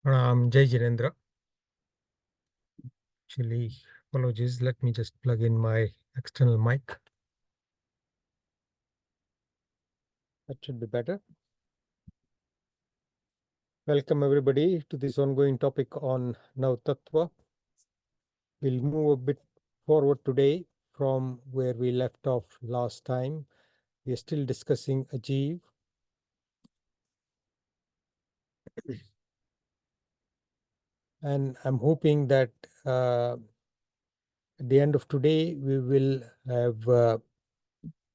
Jai Jirendra. Actually, apologies. Let me just plug in my external mic. That should be better. Welcome everybody to this ongoing topic on Nav Tatva. We'll move a bit forward today from where we left off last time. We are still discussing Ajiv. And I'm hoping that at the end of today, we will have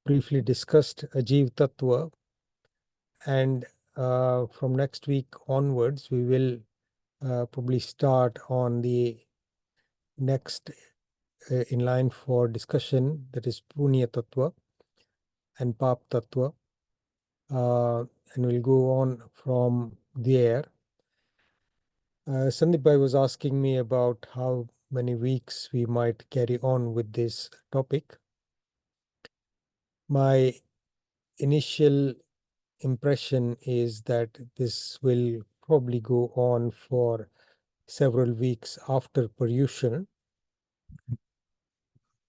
briefly discussed Ajiv Tattva. And from next week onwards, we will probably start on the next in line for discussion, that is Punya Tattva and Pap Tattva. And we'll go on from there. Sandeep Bhai was asking me about how many weeks we might carry on with this topic. My initial impression is that this will probably go on for several weeks after Paryushan.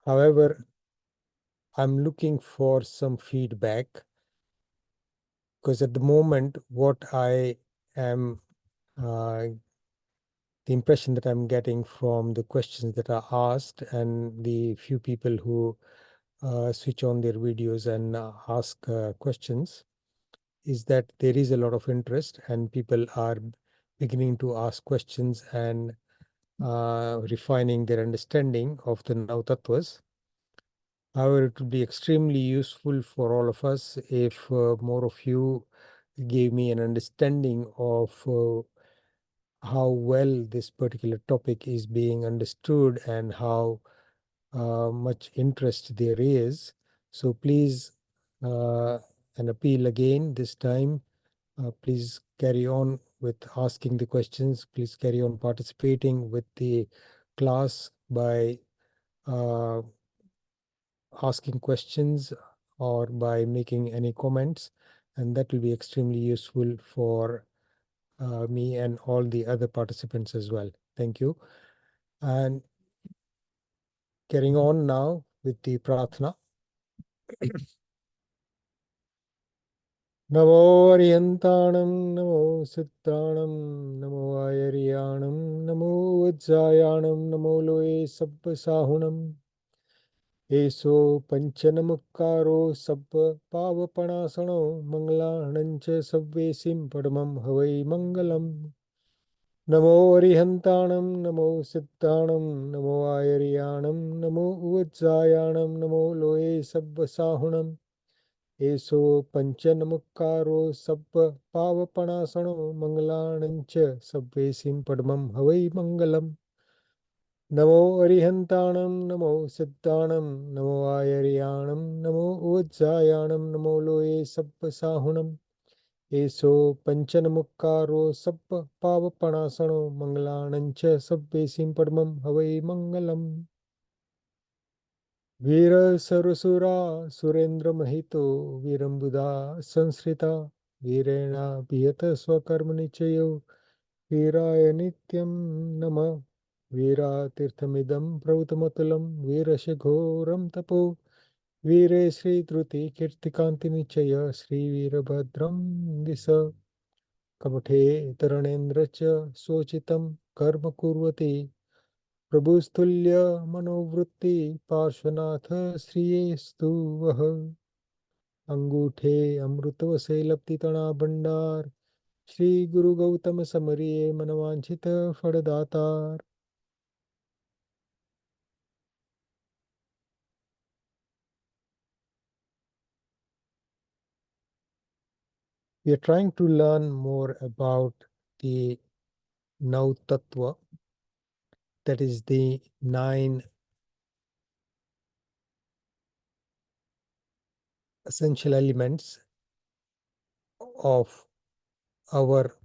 However, I'm looking for some feedback, because at the moment, what I am, the impression that I'm getting from the questions that are asked and the few people who switch on their videos and ask questions, is that there is a lot of interest and people are beginning to ask questions and refining their understanding of the Nav Tattvas. However, it would be extremely useful for all of us if more of you gave me an understanding of how well this particular topic is being understood and how much interest there is. So please, an appeal again this time, please carry on with asking the questions. Please carry on participating with the class by uh, asking questions or by making any comments, and that will be extremely useful for me and all the other participants as well. Thank you. And carrying on now with the Prathna. Namo Ariyantanam, Namo Siddhanam, Namo Ayariyanam, Namo Vajjayanam, Namo Loe Sabba Sahunam. Eso Panchanamukaro Sabba Pavapanasano Manglanancha Sabvesim Padamam Havai Mangalam. Namo Arihantanam, Namo Siddhanam, Namo Ayariyanam, Namo Vajjayanam, Namo Loe Sabba Sahunam. Eso Panchanamukaro Sabba Pavapanasano Manglanancha Sabvesim Padamam Havai Mangalam. Namo Arihantanam, Namo Siddhanam, Namo Ayariyanam, Namo Vajjayanam, Namo Loe Sabba Sahunam. Eso Panchanamukaro Sabba Pavapanasano Manglanancha Sabvesim Padamam Havai Mangalam. Veera Sarasura Surendra Mahito Virambuddha Sansrita Virena Bhiyata Swakarmanichayo Viraya Nityam Nama Vira Tirthamidam Pravutamatulam Virashaghoram Tapo Vire Sri Druti Kirtikanti Nichaya Sri Virabhadram Disa Kamathe Taranendra Cha Sochitam Karma Kurvati Prabhustulya Manovrutti Parshvanath Sriyestu Vaha Anguthe Amrutavase Laptitana Bandar Shri Guru Gautam Samariye Manavanchita Fadadatar. We are trying to learn more about the Nav Tattva, that is the 9 essential elements of our,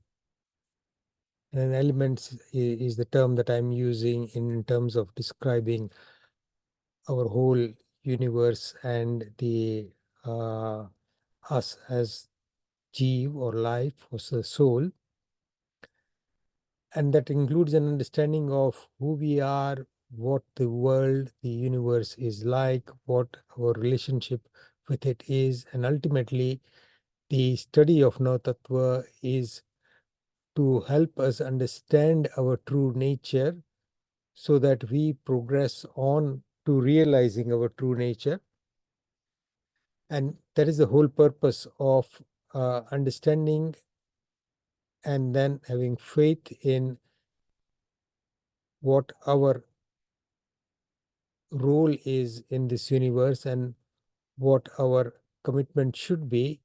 and elements is the term that I'm using in terms of describing our whole universe and the us as Jeev or life or the soul. And that includes an understanding of who we are, what the world, the universe is like, what our relationship with it is, and ultimately the study of Nav Tatva is to help us understand our true nature so that we progress on to realizing our true nature. And that is the whole purpose of understanding and then having faith in what our role is in this universe and what our commitment should be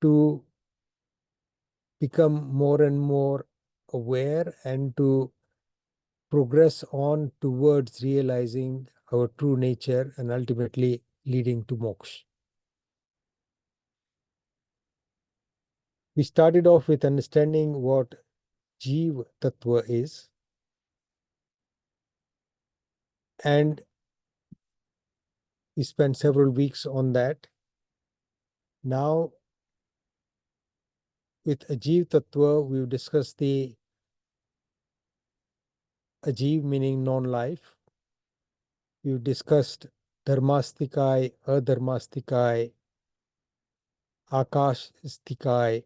to become more and more aware and to progress on towards realizing our true nature and ultimately leading to moksha. We started off with understanding what Jiva Tattva is, and we spent several weeks on that. Now, with Ajiv Tattva, we've discussed the Ajiv meaning non-life. We've discussed Dharmastikai, Adharmastikai, Akashstikai,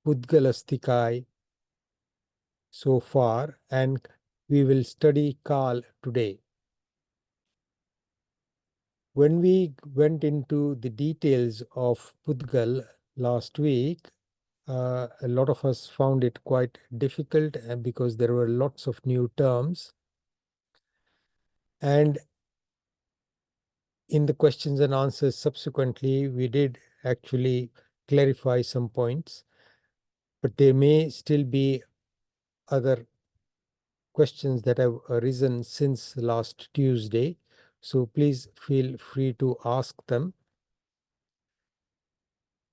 Pudgalastikai so far, and we will study Kal today. When we went into the details of Pudgal last week, a lot of us found it quite difficult because there were lots of new terms. And in the questions and answers subsequently, we did actually clarify some points, but there may still be other questions that have arisen since last Tuesday. So please feel free to ask them.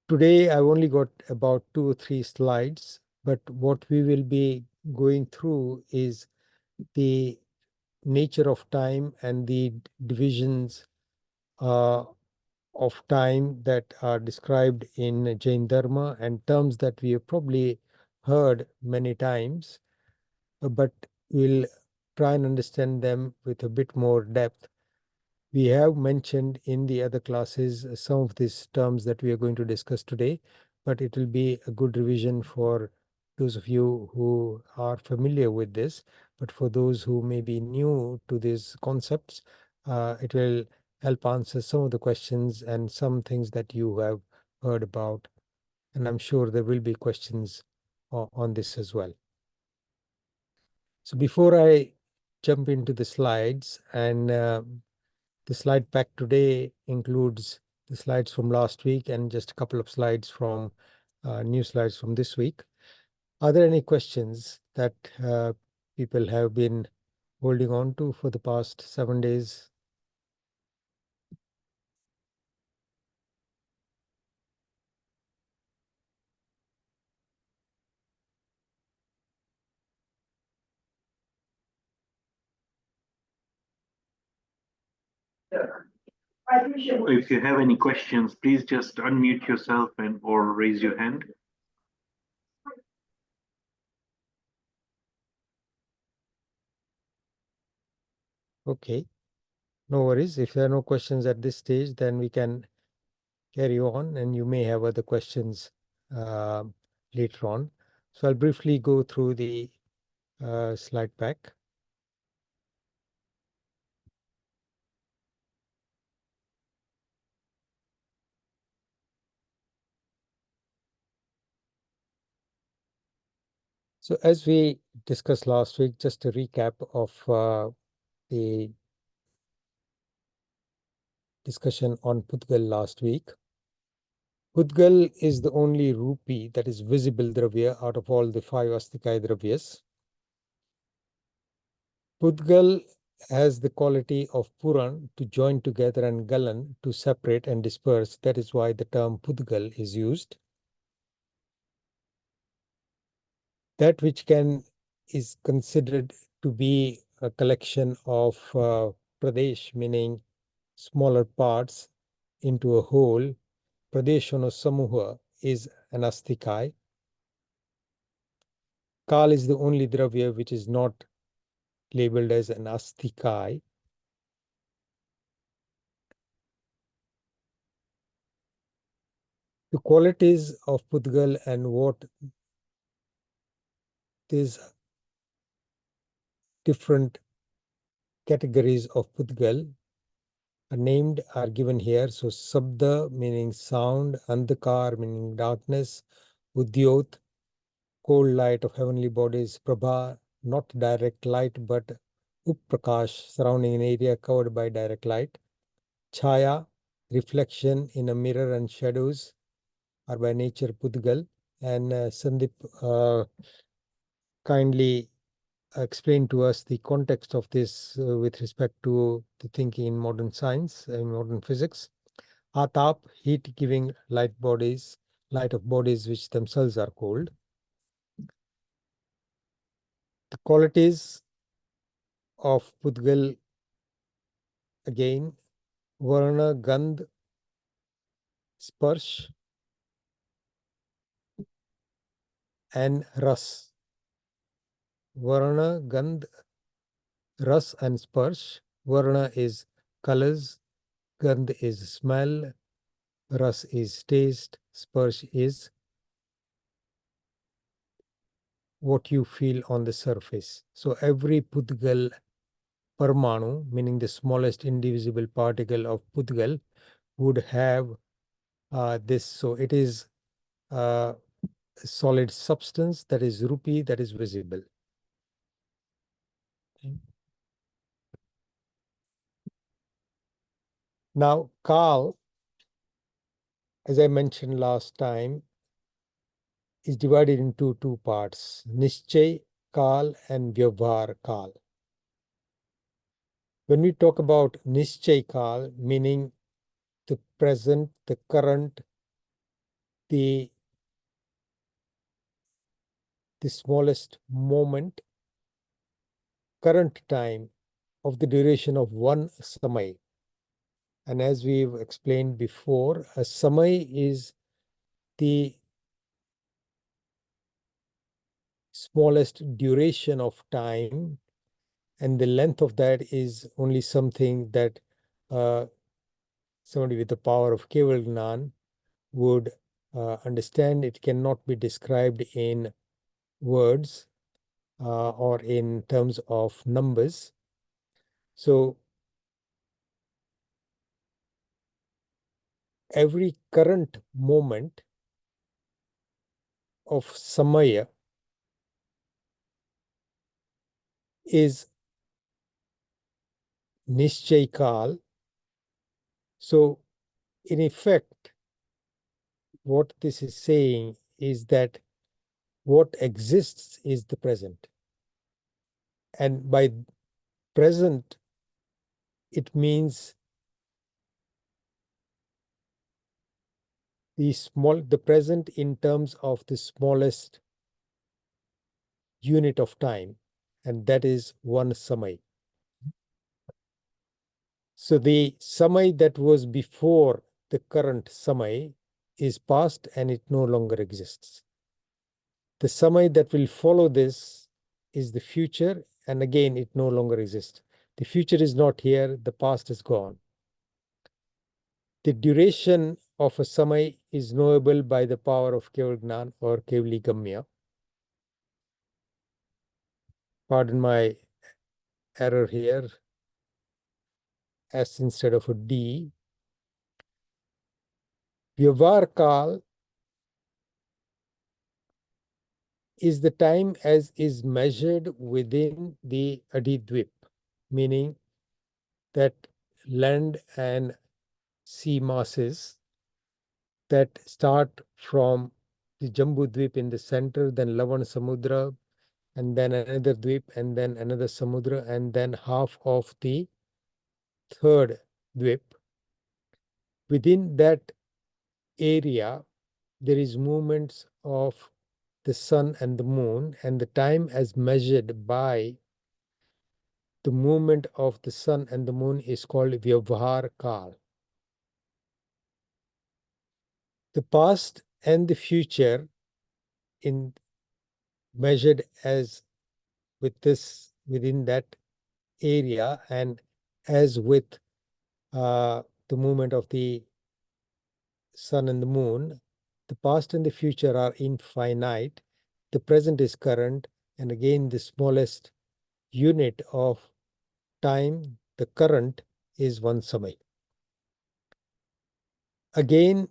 Today, I've only got about 2 or 3 slides, but what we will be going through is the nature of time and the divisions of time that are described in Jain Dharma and terms that we have probably heard many times, but we'll try and understand them with a bit more depth. We have mentioned in the other classes some of these terms that we are going to discuss today, but it will be a good revision for those of you who are familiar with this. But for those who may be new to these concepts, it will help answer some of the questions and some things that you have heard about. And I'm sure there will be questions on this as well. So before I jump into the slides, and the slide pack today includes the slides from last week and just a couple of slides from new slides from this week. Are there any questions that people have been holding on to for the past 7 days? If you have any questions, please just unmute yourself and or raise your hand. Okay, no worries. If there are no questions at this stage, then we can carry on, and you may have other questions later on. So I'll briefly go through the slide pack. So as we discussed last week, just a recap of the discussion on Pudgal last week. Pudgal is the only rupee that is visible dravya out of all the 5 astikai dravyas. Pudgal has the quality of Puran to join together and Galan to separate and disperse. That is why the term Pudgal is used. That which is considered to be a collection of Pradesh, meaning smaller parts into a whole, Pradeshano Samuha is an astikai. Kal is the only dravya which is not labeled as an astikai. The qualities of Pudgal and what these different categories of Pudgal are named are given here. So Sabda meaning sound, Andhakar meaning darkness, Udyot, cold light of heavenly bodies, Prabha, not direct light but Uprakash, surrounding an area covered by direct light, Chaya, reflection in a mirror and shadows are by nature Pudgal. And Sandip kindly explain to us the context of this with respect to the thinking in modern science and modern physics. Atap, heat giving light of bodies which themselves are cold. The qualities of Pudgal again, Varna, Gandh, Sparsh, and Ras. Varna, Gandh, Ras, and Sparsh. Varna is colors, Gandh is smell, Ras is taste, Sparsh is what you feel on the surface. So every Pudgal Parmanu, meaning the smallest indivisible particle of Pudgal, would have this. So it is a solid substance that is Rupi, that is visible. Now, Kal, as I mentioned last time, is divided into two parts, Nischay Kal and Vyavhar Kal. When we talk about Nischay Kal, meaning the present, the current, the smallest moment, current time of the duration of one samay. And as we've explained before, a samay is the smallest duration of time, and the length of that is only something that somebody with the power of Keval Gnan would understand. It cannot be described in words or in terms of numbers. So every current moment of samaya is Nischay Kal. So in effect, what this is saying is that what exists is the present. And by present, it means the present in terms of the smallest unit of time, and that is one samay. So the samay that was before the current samay is past and it no longer exists. The samay that will follow this is the future, and again it no longer exists. The future is not here, the past is gone. The duration of a samay is knowable by the power of Keval Gnan or Kevali Gamya. Pardon my error here, S instead of a D. Vyavhar Kal is the time as is measured within the Adidvip, meaning that land and sea masses that start from the Jambu Dvip in the center, then Lavan Samudra, and then another Dvip, and then another Samudra, and then half of the third Dvip. Within that area, there is movements of the sun and the moon, and the time as measured by the movement of the sun and the moon is called Vyavhar Kal. The past and the future in measured as with this within that area, and as with the movement of the sun and the moon, the past and the future are infinite. The present is current, and again, the smallest unit of time, the current, is one samay. Again,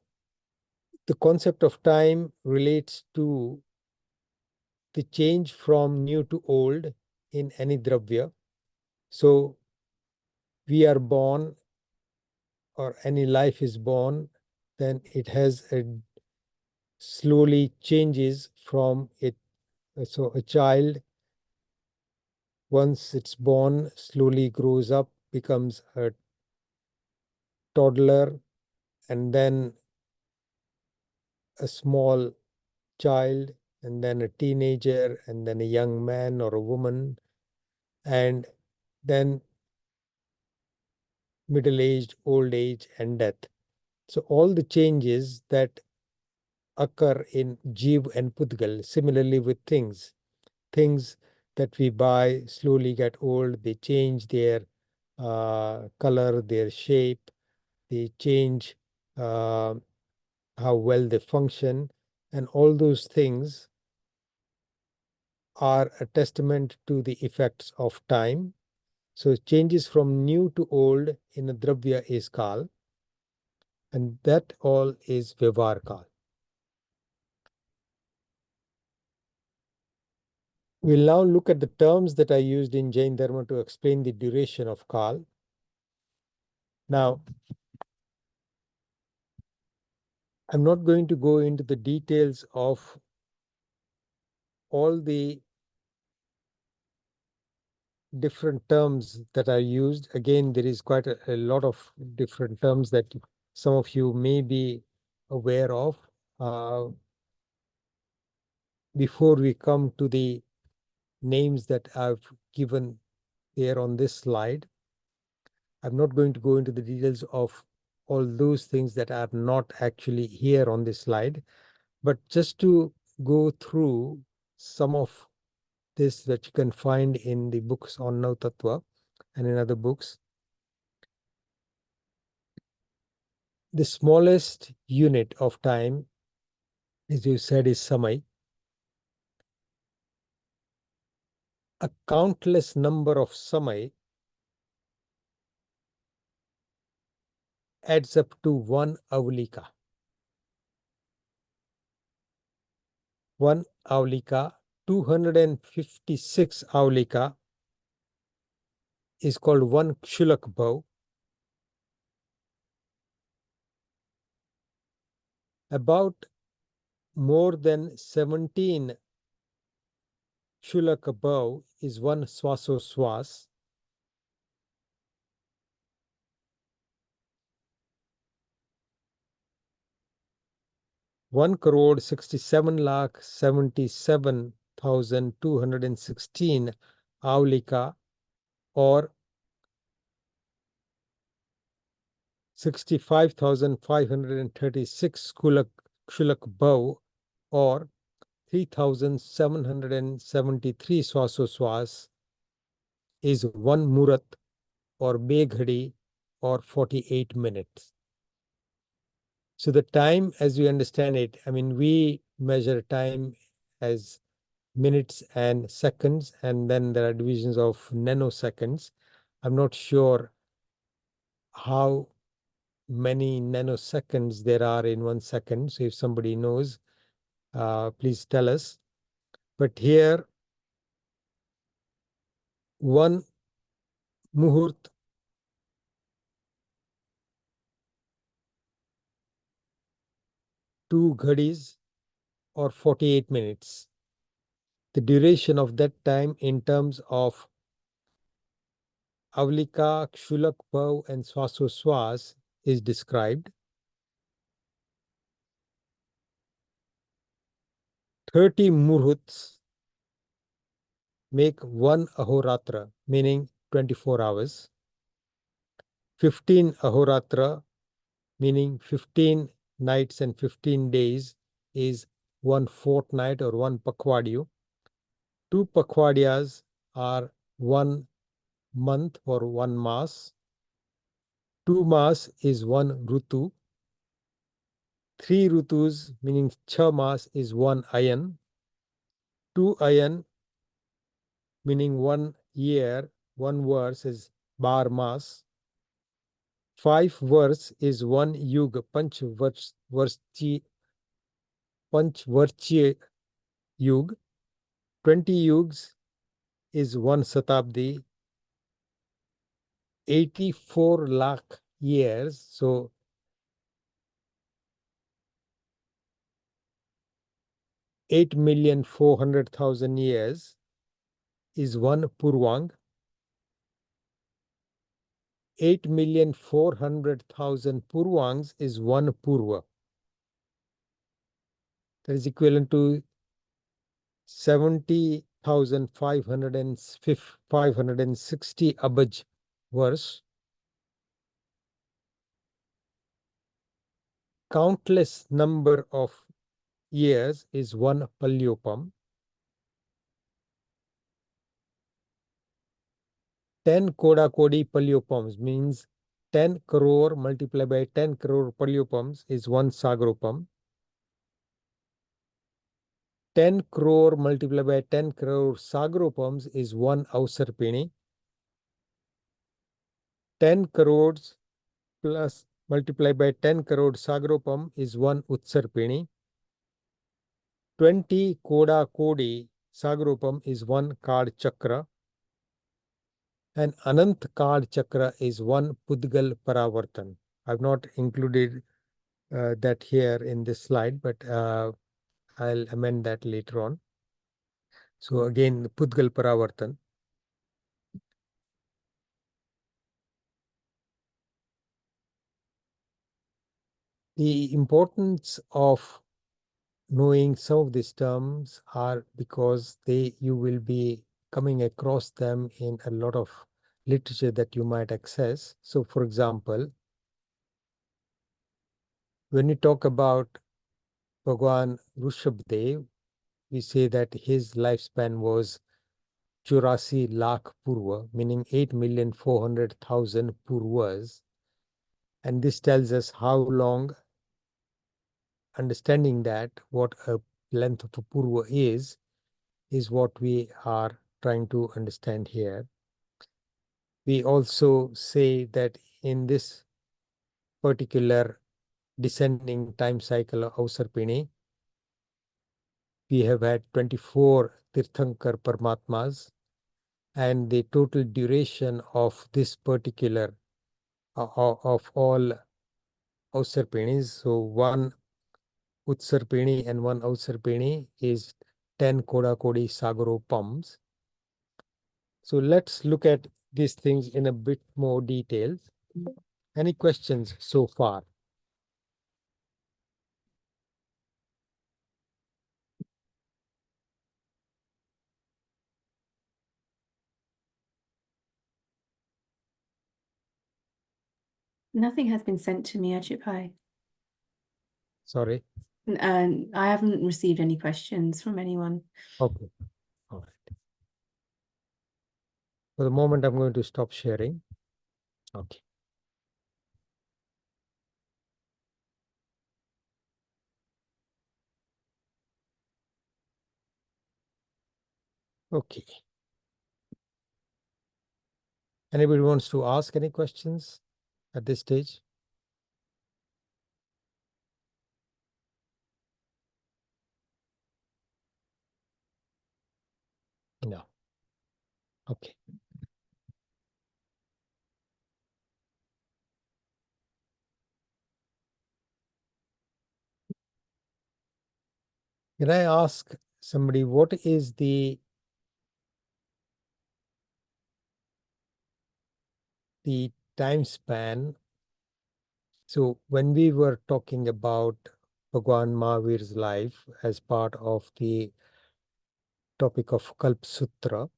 the concept of time relates to the change from new to old in any dravya. So we are born, or any life is born, then it has a slowly changes from it. So a child, once it's born, slowly grows up, becomes a toddler, and then a small child, and then a teenager, and then a young man or a woman, and then middle age, old age, and death. So all the changes that occur in Jeev and Pudgal, similarly with things that we buy slowly get old, they change their color, their shape, they change uh, how well they function, and all those things are a testament to the effects of time. So changes from new to old in a dravya is kal, and that all is Vyavar kal. We'll now look at the terms that are used in Jain Dharma to explain the duration of kal. Now, I'm not going to go into the details of all the different terms that are used. Again, there is quite a lot of different terms that some of you may be aware of. Before we come to the names that I've given there on this slide, I'm not going to go into the details of all those things that are not actually here on this slide, but just to go through some of this that you can find in the books on Nav Tatva and in other books. The smallest unit of time, as you said, is samay. A countless number of samay adds up to one avlika. One avlika, 256 avlika, is called one kshulak bhav. About more than 17 kshulak bhav is one swasoswas. 1,67,77,216 avlika, or 65,536 kshulak bhav, or 3,773 swasoswas, is one murat or beghadi, or 48 minutes. So the time, as we understand it, I mean, we measure time as minutes and seconds, and then there are divisions of nanoseconds. I'm not sure how many nanoseconds there are in 1 second. So if somebody knows, please tell us. But here, one muhurt, two ghadis, or 48 minutes. The duration of that time in terms of avlika, kshulak bhav, and swasoswas is described. 30 muhurts make one ahoratra, meaning 24 hours. 15 ahoratra, meaning 15 nights and 15 days, is one fortnight or one pakwadiyu. 2 Pakhwadiyas are 1 month or 1 mass. 2 mass is 1 Rutu. 3 Rutus, meaning 6 mass, is 1 Ayan. 2 Ayan, meaning 1 year, 1 verse is Bar Mas. 5 verse is 1 Yug, Panchvarchi Yug. 20 Yugs is 1 Satabdi. 84 lakh years, so 8,400,000 years is 1 Purvang. 8,400,000 Purvangs is 1 Purva. That is equivalent to 70,560 Abaj verse. Countless number of years is 1 Palyopam. 10 Koda Kodi Palyopams means 10 crore multiplied by 10 crore Palyopams is 1 Sagropam. 10 crore multiplied by 10 crore Sagropams is 1 Ausarpini. 10 crores plus multiplied by 10 crore Sagropam is 1 Utsarpini. 20 Koda Kodi Sagropam is 1 Card Chakra. And Anant Card Chakra is 1 Pudgal Paravartan. I've not included that here in this slide, but I'll amend that later on. So again, Pudgal Paravartan. The importance of knowing some of these terms are because you will be coming across them in a lot of literature that you might access. So for example, when we talk about Bhagwan Rishabdev, we say that his lifespan was 84 lakh Purva, meaning 8,400,000 Purvas. And this tells us how long, understanding that what a length of a Purva is what we are trying to understand here. We also say that in this particular descending time cycle of Ausarpini, we have had 24 Tirthankar Paramatmas, and the total duration of this particular of all Ausarpinis, so 1 Utsarpini and 1 Ausarpini is 10 Koda Kodi Sagaro Pums. So let's look at these things in a bit more detail. Any questions so far? Nothing has been sent to me, Ajitbhai. Sorry. And I haven't received any questions from anyone. Okay. All right. For the moment, I'm going to stop sharing. Okay. Okay. Anybody wants to ask any questions at this stage? No. Okay. Can I ask somebody what is the time span? So when we were talking about Bhagwan Mahavir's life as part of the topic of Kalp Sutra,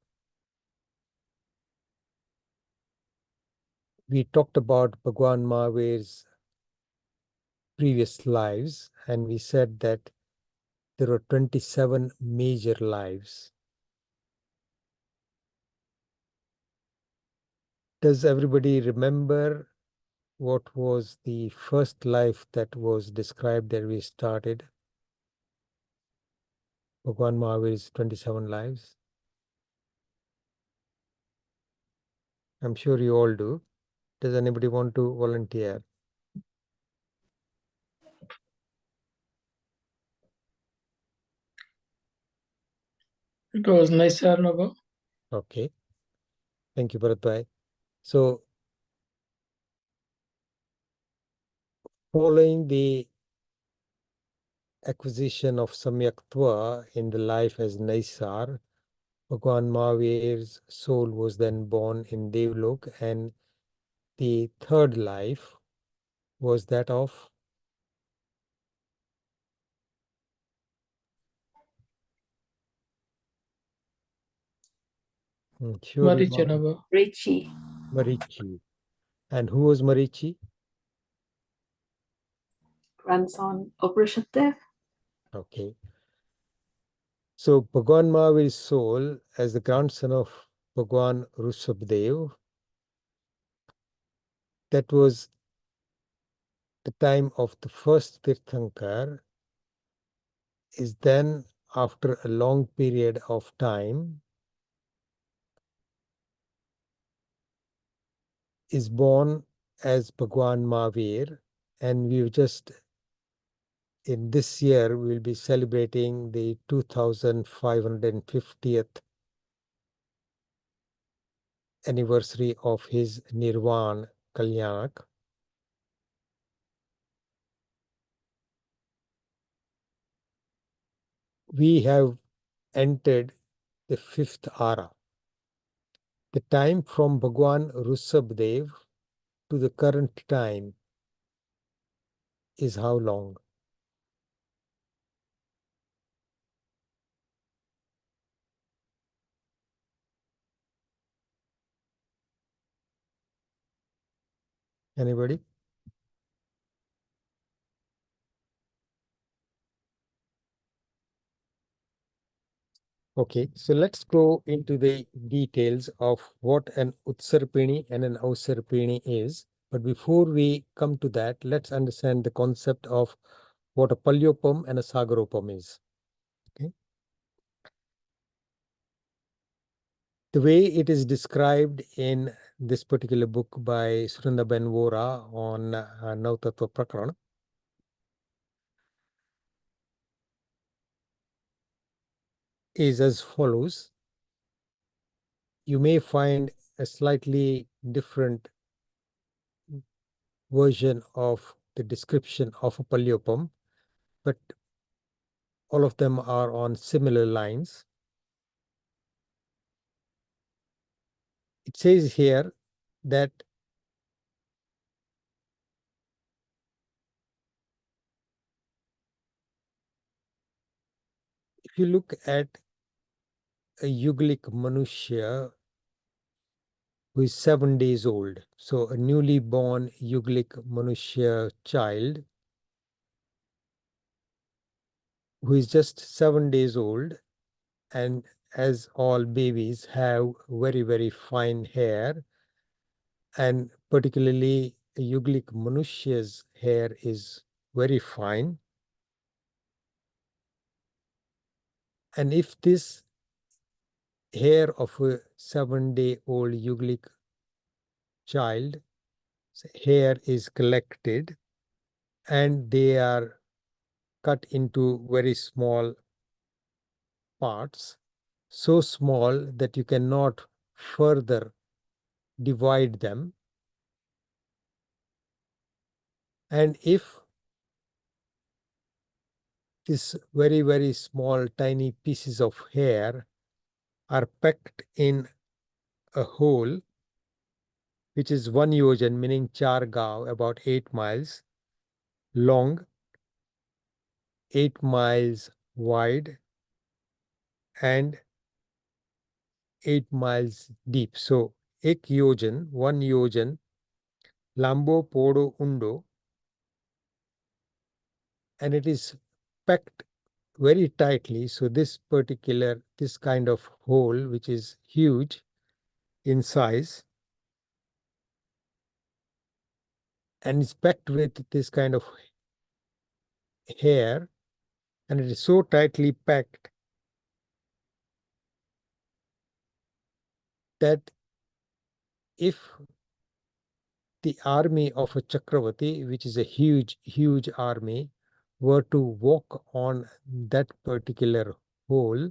we talked about Bhagwan Mahavir's previous lives, and we said that there were 27 major lives. Does everybody remember what was the first life that was described that we started? Bhagwan Mahavir's 27 lives. I'm sure you all do. Does anybody want to volunteer? It was nice, Naga. Okay. Thank you, Bharatbhai. So, following the acquisition of Samyaktva in the life as Naisar, Bhagwan Mahavir's soul was then born in Devlok, and the third life was that of Maricha, Naga. Richie, Marichi. And who was Marichi? grandson of Rishabdev. Okay. So Bhagwan Mahavir's soul, as the grandson of Bhagwan Rushabdev, that was the time of the first Tirthankar, is then, after a long period of time, is born as Bhagwan Mahavir, and we've just, in this year, we'll be celebrating the 2550th anniversary of his Nirvan Kalyanak. We have entered the fifth ara. The time from Bhagwan Rushabdev to the current time is how long? Anybody? Okay, so let's go into the details of what an Utsarpini and an Ausarpini is. But before we come to that, let's understand the concept of what a Palyopam and a Sagaropam is. Okay. The way it is described in this particular book by Suranda Ben Vora on Nav Tatva Prakarana is as follows. You may find a slightly different version of the description of a Palyopam, but all of them are on similar lines. It says here that if you look at a Yuglik Manushya who is 7 days old, so a newly born Yuglik Manushya child who is just 7 days old, and as all babies have very, very fine hair, and particularly a Yuglik Manushya's hair is very fine. And if this hair of a 7-day-old Yuglik child hair is collected and they are cut into very small parts, so small that you cannot further divide them. And if these very, very small, tiny pieces of hair are packed in a hole, which is 1 yojan, meaning 4 gav, about 8 miles long, 8 miles wide, and 8 miles deep. So, 1 yojan, lambo podo undo, and it is packed very tightly. So this kind of hole, which is huge in size, and it's packed with this kind of hair, and it is so tightly packed that if the army of a Chakravarti, which is a huge, huge army, were to walk on that particular hole,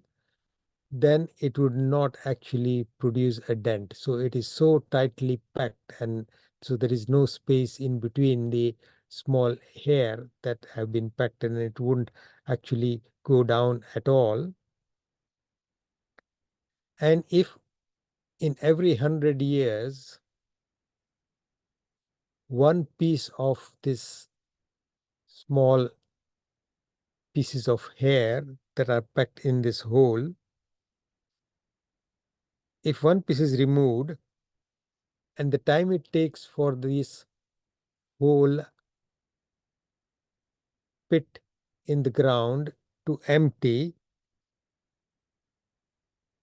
then it would not actually produce a dent. So it is so tightly packed, and so there is no space in between the small hair that have been packed, and it wouldn't actually go down at all. And if in every 100 years, one piece of this small pieces of hair that are packed in this hole, if one piece is removed, and the time it takes for this whole pit in the ground to empty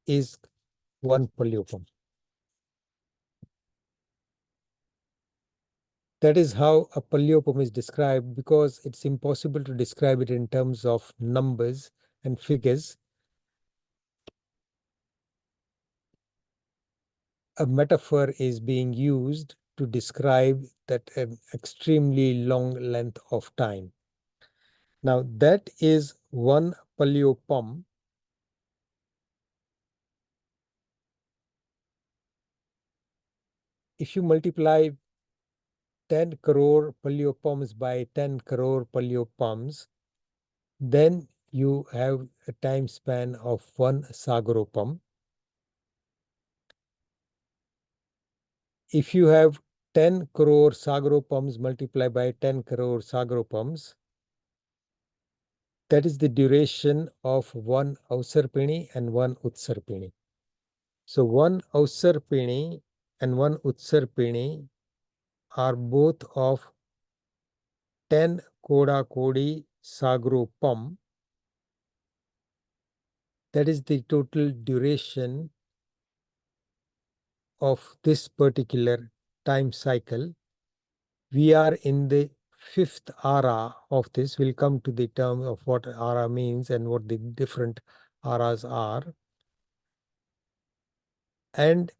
is one palyopam. That is how a palyopam is described, because it's impossible to describe it in terms of numbers and figures. A metaphor is being used to describe that an extremely long length of time. Now, that is one palyopam. If you multiply 10 crore palyopams by 10 crore palyopams, then you have a time span of one sagaropam. If you have 10 crore sagaropams multiplied by 10 crore sagaropams, that is the duration of one Ausarpini and one Utsarpini. So one Ausarpini and one Utsarpini are both of 10 Koda Kodi Sagropam. That is the total duration of this particular time cycle. We are in the fifth ara of this. We'll come to the term of what ara means and what the different aras are. And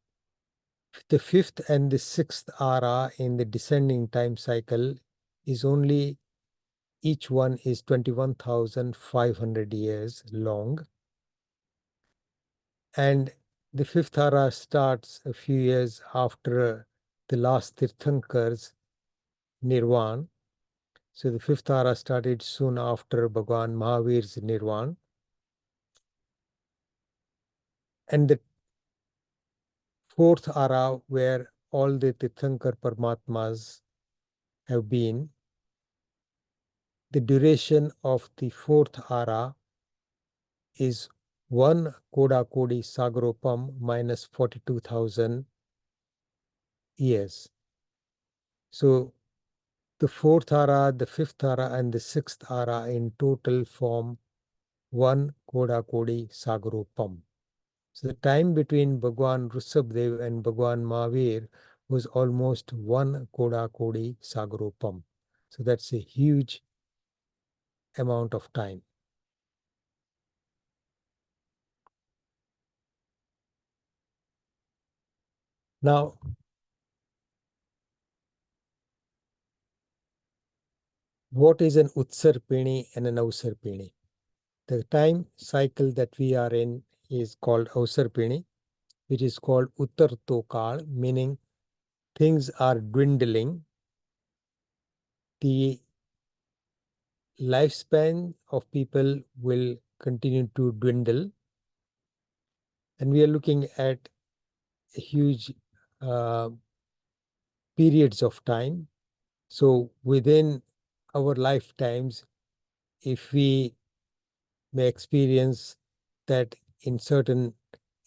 the fifth and the sixth ara in the descending time cycle is only, each one is 21,500 years long. And the fifth ara starts a few years after the last Tirthankar's Nirvan. So the fifth ara started soon after Bhagwan Mahavir's Nirvan. And the fourth ara, where all the Tirthankar Paramatmas have been, the duration of the fourth ara is one Koda Kodi Sagaropam minus 42,000 years. So the fourth ara, the fifth ara, and the sixth ara in total form one Koda Kodi Sagaropam. So the time between Bhagwan Rushabdev and Bhagwan Mahavir was almost one Koda Kodi Sagaropam. So that's a huge amount of time. Now, what is an Utsarpini and an Ausarpini? The time cycle that we are in is called Ausarpini, which is called Uttartokal, meaning things are dwindling. The lifespan of people will continue to dwindle. And we are looking at huge periods of time. So within our lifetimes, if we may experience that in certain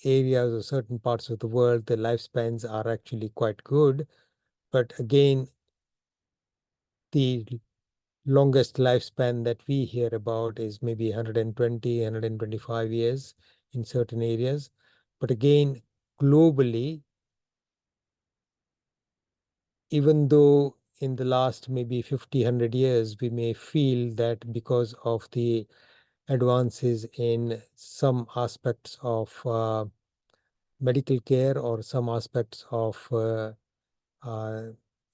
areas or certain parts of the world, the lifespans are actually quite good. But again, the longest lifespan that we hear about is maybe 120, 125 years in certain areas. But again, globally, even though in the last maybe 50, 100 years, we may feel that because of the advances in some aspects of medical care or some aspects of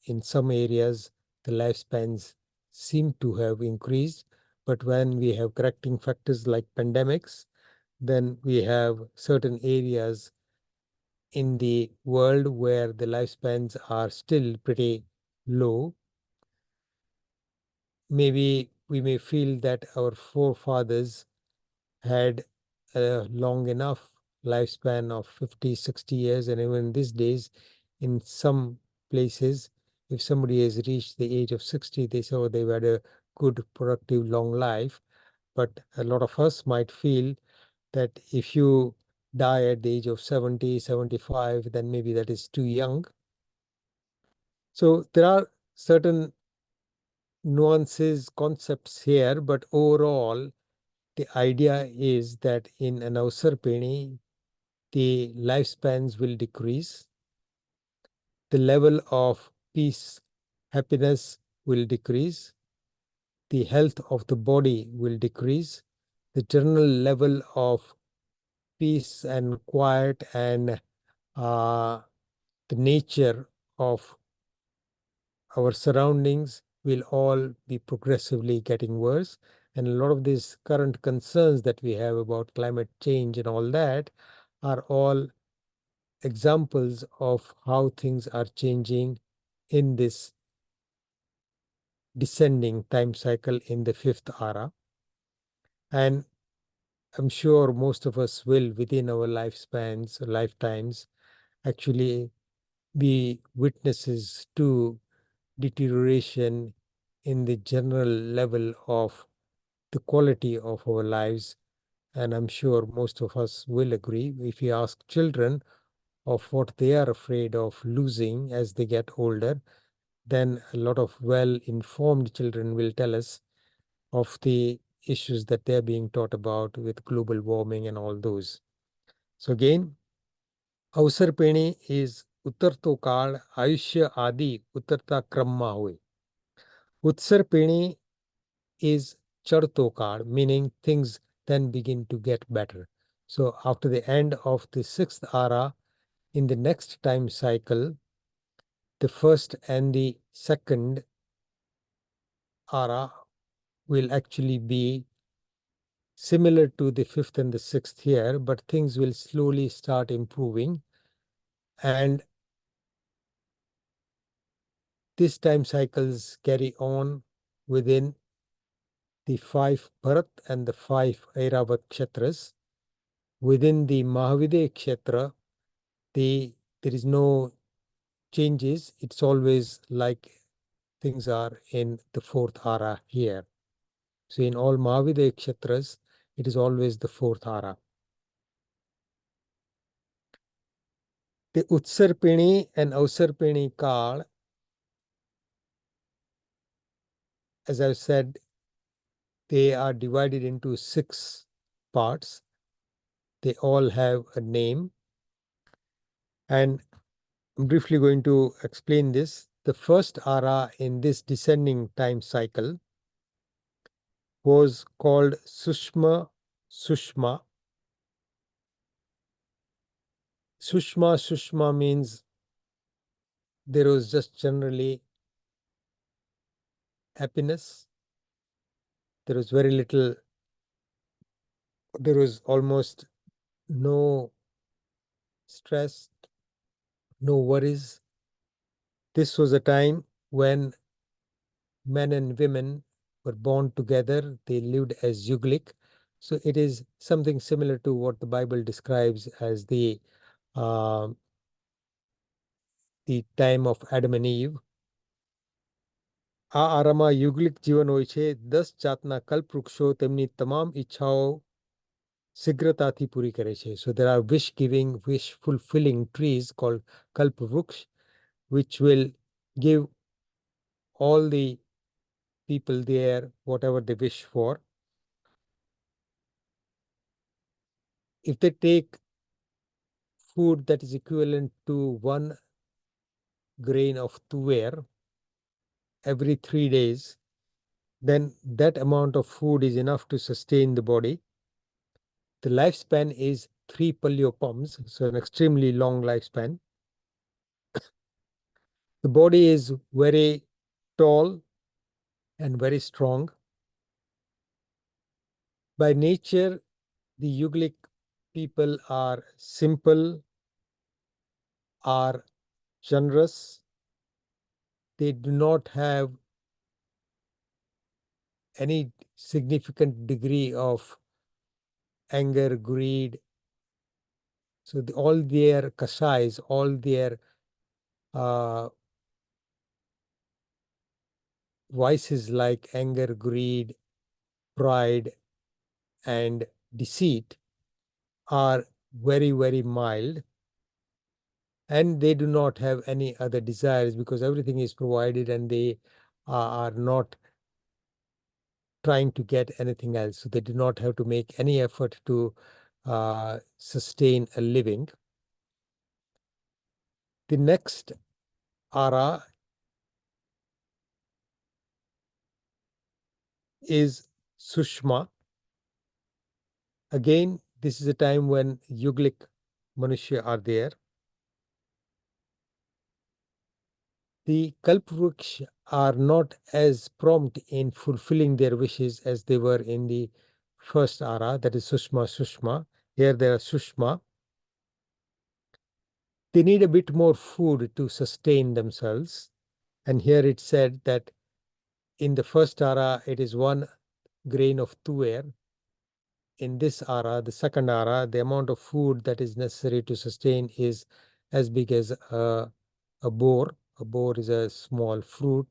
in some areas, the lifespans seem to have increased. But when we have correcting factors like pandemics, then we have certain areas in the world where the lifespans are still pretty low. Maybe we may feel that our forefathers had a long enough lifespan of 50, 60 years, and even these days, in some places, if somebody has reached the age of 60, they say, oh, they've had a good, productive, long life. But a lot of us might feel that if you die at the age of 70, 75, then maybe that is too young. So there are certain nuances, concepts here, but overall, the idea is that in an Avasarsarpini, the lifespans will decrease, the level of peace, happiness will decrease, the health of the body will decrease, the general level of peace and quiet and the nature of our surroundings will all be progressively getting worse. And a lot of these current concerns that we have about climate change and all that are all examples of how things are changing in this descending time cycle in the fifth ara. And I'm sure most of us will, within our lifespans, lifetimes, actually be witnesses to deterioration in the general level of the quality of our lives. And I'm sure most of us will agree. If you ask children of what they are afraid of losing as they get older, then a lot of well-informed children will tell us of the issues that they're being taught about with global warming and all those. So again, Avasarsarpini is उतरतो काळ आयुष्य आदि उतरता क्रममा होय. Utsarpini is Charto Kal, meaning things then begin to get better. So after the end of the sixth ara, in the next time cycle, the first and the second ara will actually be similar to the fifth and the sixth here, but things will slowly start improving. And these time cycles carry on within the 5 Bharat and the 5 Airavat Kshetras. Within the Mahavidya Kshetra, there is no changes. It's always like things are in the fourth ara here. So in all Mahavidya Kshetras, it is always the fourth ara. The Utsarpini and Avasarsarpini Kal, as I've said, they are divided into 6 parts. They all have a name. And I'm briefly going to explain this. The first ara in this descending time cycle was called Sushma Sushma. Sushma means there was just generally happiness. There was very little, there was almost no stress, no worries. This was a time when men and women were born together. They lived as yuglik. So it is something similar to what the Bible describes as the time of Adam and Eve. આ આરામાં યુગલિક જીવન હોય છે. 10 જાતના કલ્પવૃક્ષો તેમની તમામ ઈચ્છાઓ શીઘ્રતાથી પૂરી કરે છે. So there are wish giving, wish fulfilling trees called kalpavruks, which will give all the people there whatever they wish for. If they take food that is equivalent to 1 grain of tuver, every 3 days, then that amount of food is enough to sustain the body. The lifespan is 3 paliopums, so an extremely long lifespan. The body is very tall and very strong. By nature, the Yuglic people are simple, are generous. They do not have any significant degree of anger, greed. So all their kashais, all their vices like anger, greed, pride, and deceit are very, very mild. And they do not have any other desires because everything is provided and they are not trying to get anything else. So they do not have to make any effort to sustain a living. The next ara is Sushma. Again, this is a time when Yuglic Manushya are there. The Kalpvruksh are not as prompt in fulfilling their wishes as they were in the first ara, that is Sushma. Here they are Sushma. They need a bit more food to sustain themselves. And here it said that in the first ara, it is 1 grain of tuer. In this ara, the second ara, the amount of food that is necessary to sustain is as big as a boar. A boar is a small fruit.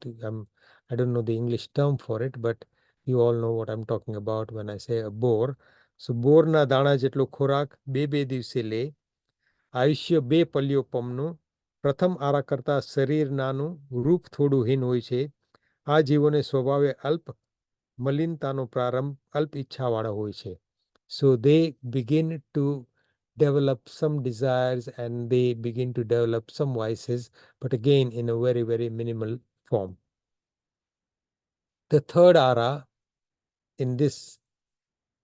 I don't know the English term for it, but you all know what I'm talking about when I say a boar. So boar na dana jetlo khorak બે દિવસે લે. આયુષ્ય 2 પલ્યોપમનું. પ્રથમ આરા કરતા શરીર નાનું, રૂપ થોડું હીન હોય છે. આ જીવોને સ્વભાવે અલ્પ મલિનતાનો પ્રારંભ અલ્પ ઈચ્છાવાળા હોય છે. So they begin to develop some desires and they begin to develop some vices, but again in a very, very minimal form. The third ara in this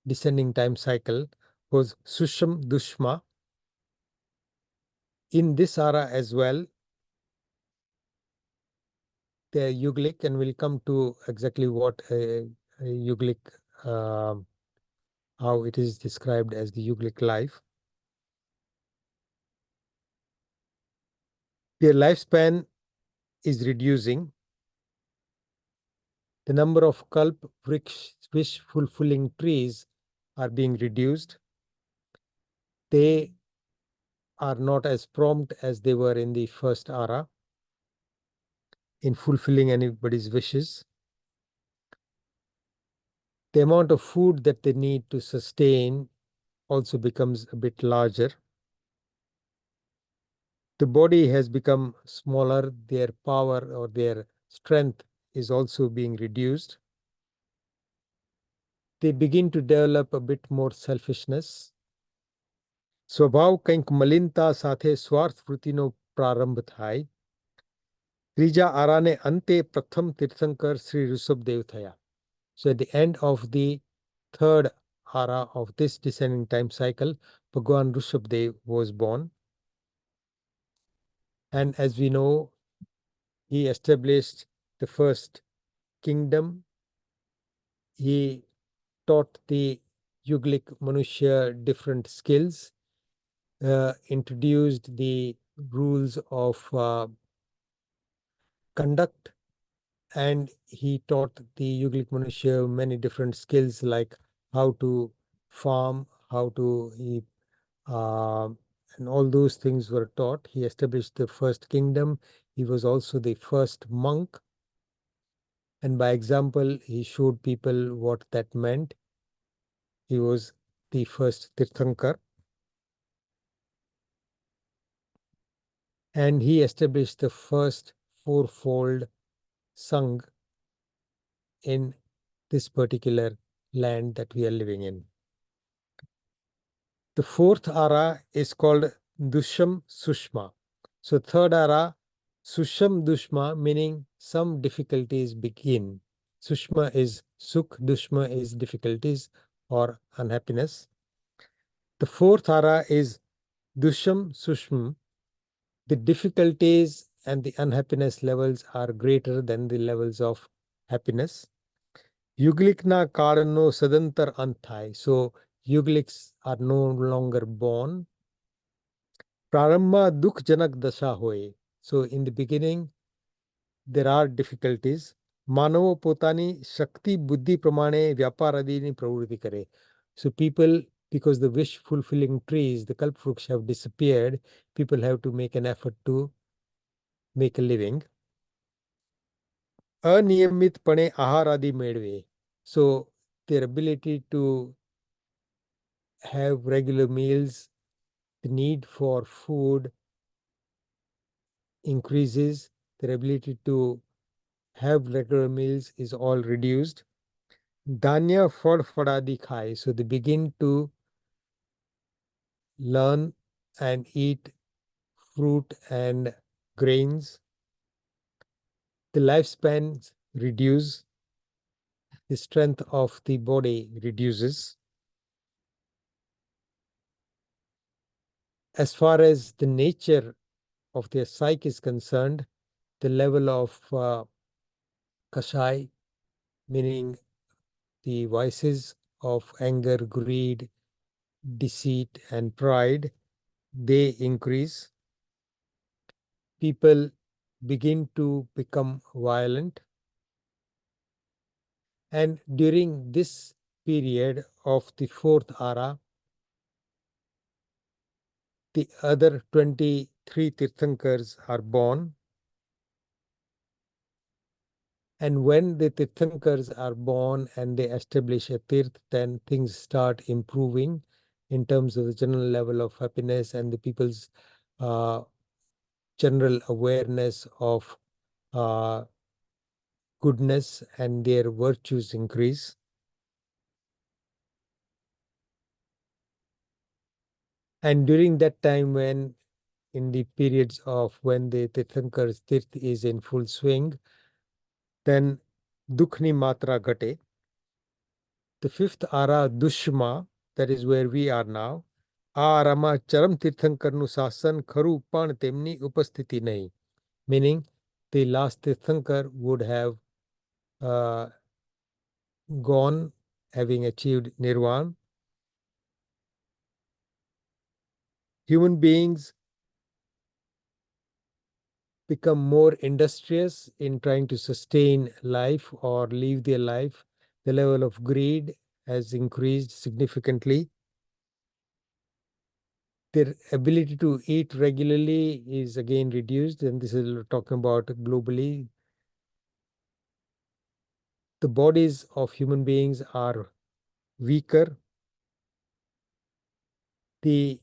descending time cycle was Susham Dushma. In this ara as well, the Yuglic, and we'll come to exactly what a Yuglic, how it is described as the Yuglic life. Their lifespan is reducing. The number of kalp wish fulfilling trees are being reduced. They are not as prompt as they were in the first ara in fulfilling anybody's wishes. The amount of food that they need to sustain also becomes a bit larger. The body has become smaller. Their power or their strength is also being reduced. They begin to develop a bit more selfishness. સ્વભાવ કંઈક મલિનતા સાથે સ્વાર્થ વૃત્તિનો પ્રારંભ થાય. ત્રીજા આરાને અંતે પ્રથમ તીર્થંકર શ્રી ઋષભદેવ થયા. So at the end of the third ara of this descending time cycle, Bhagwan Rishabhdev was born. And as we know, he established the first kingdom. He taught the Yuglic Manushya different skills, introduced the rules of conduct, and he taught the Yuglic Manushya many different skills like how to farm, how to and all those things were taught. He established the first kingdom. He was also the first monk. And by example, he showed people what that meant. He was the first Tirthankar. And he established the first fourfold Sangh in this particular land that we are living in. The fourth ara is called Dusham Sushma. So third ara, Susham Dushma, meaning some difficulties begin. Sushma is Sukh, Dushma is difficulties or unhappiness. The fourth ara is Dusham Sushma. The difficulties and the unhappiness levels are greater than the levels of happiness. Yuglikna Karano Sadantar Anthai. So Yugliks are no longer born. Prarambha Dukh Janak Dasha Hoye. So in the beginning, there are difficulties. માનવો પોતાની શક્તિ બુદ્ધિ પ્રમાણે વ્યાપાર આદિની પ્રવૃત્તિ કરે. So people, because the wish fulfilling trees, the kalpvruksha have disappeared, people have to make an effort to make a living. અનિયમિતપણે આહાર આદિ મેળવે. So their ability to have regular meals, the need for food increases, their ability to have regular meals is all reduced. Danya Fad Fadadi Khai. So they begin to learn and eat fruit and grains. The lifespan reduce, the strength of the body reduces. As far as the nature of their psyche is concerned, the level of Kashai, meaning the vices of anger, greed, deceit, and pride, they increase. People begin to become violent. And during this period of the fourth ara, the other 23 Tirthankars are born. And when the Tirthankars are born and they establish a Tirth, then things start improving in terms of the general level of happiness and the people's general awareness of goodness, and their virtues increase. And during that time, when in the periods of when the Tirthankar's Tirth is in full swing, then Dukhni Matra Gate. The fifth ara, Dushma, that is where we are now. આ આરામાં ચરમ તીર્થંકરનું શાસન ખરું પણ તેમની ઉપસ્થિતિ નહીં. Meaning the last Tirthankar would have gone, having achieved nirvana. Human beings become more industrious in trying to sustain life or live their life. The level of greed has increased significantly. Their ability to eat regularly is again reduced, and this is talking about globally. The bodies of human beings are weaker. The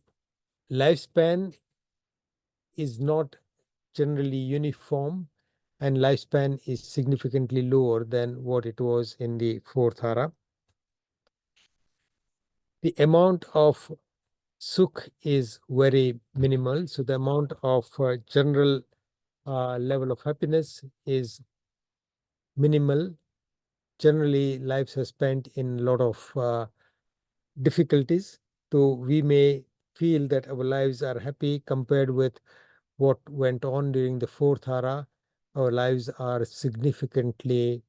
lifespan is not generally uniform, and lifespan is significantly lower than what it was in the fourth ara. The amount of Sukh is very minimal, so the amount of general level of happiness is minimal. Generally, lives are spent in a lot of difficulties, so we may feel that our lives are happy compared with what went on during the fourth ara. Our lives are significantly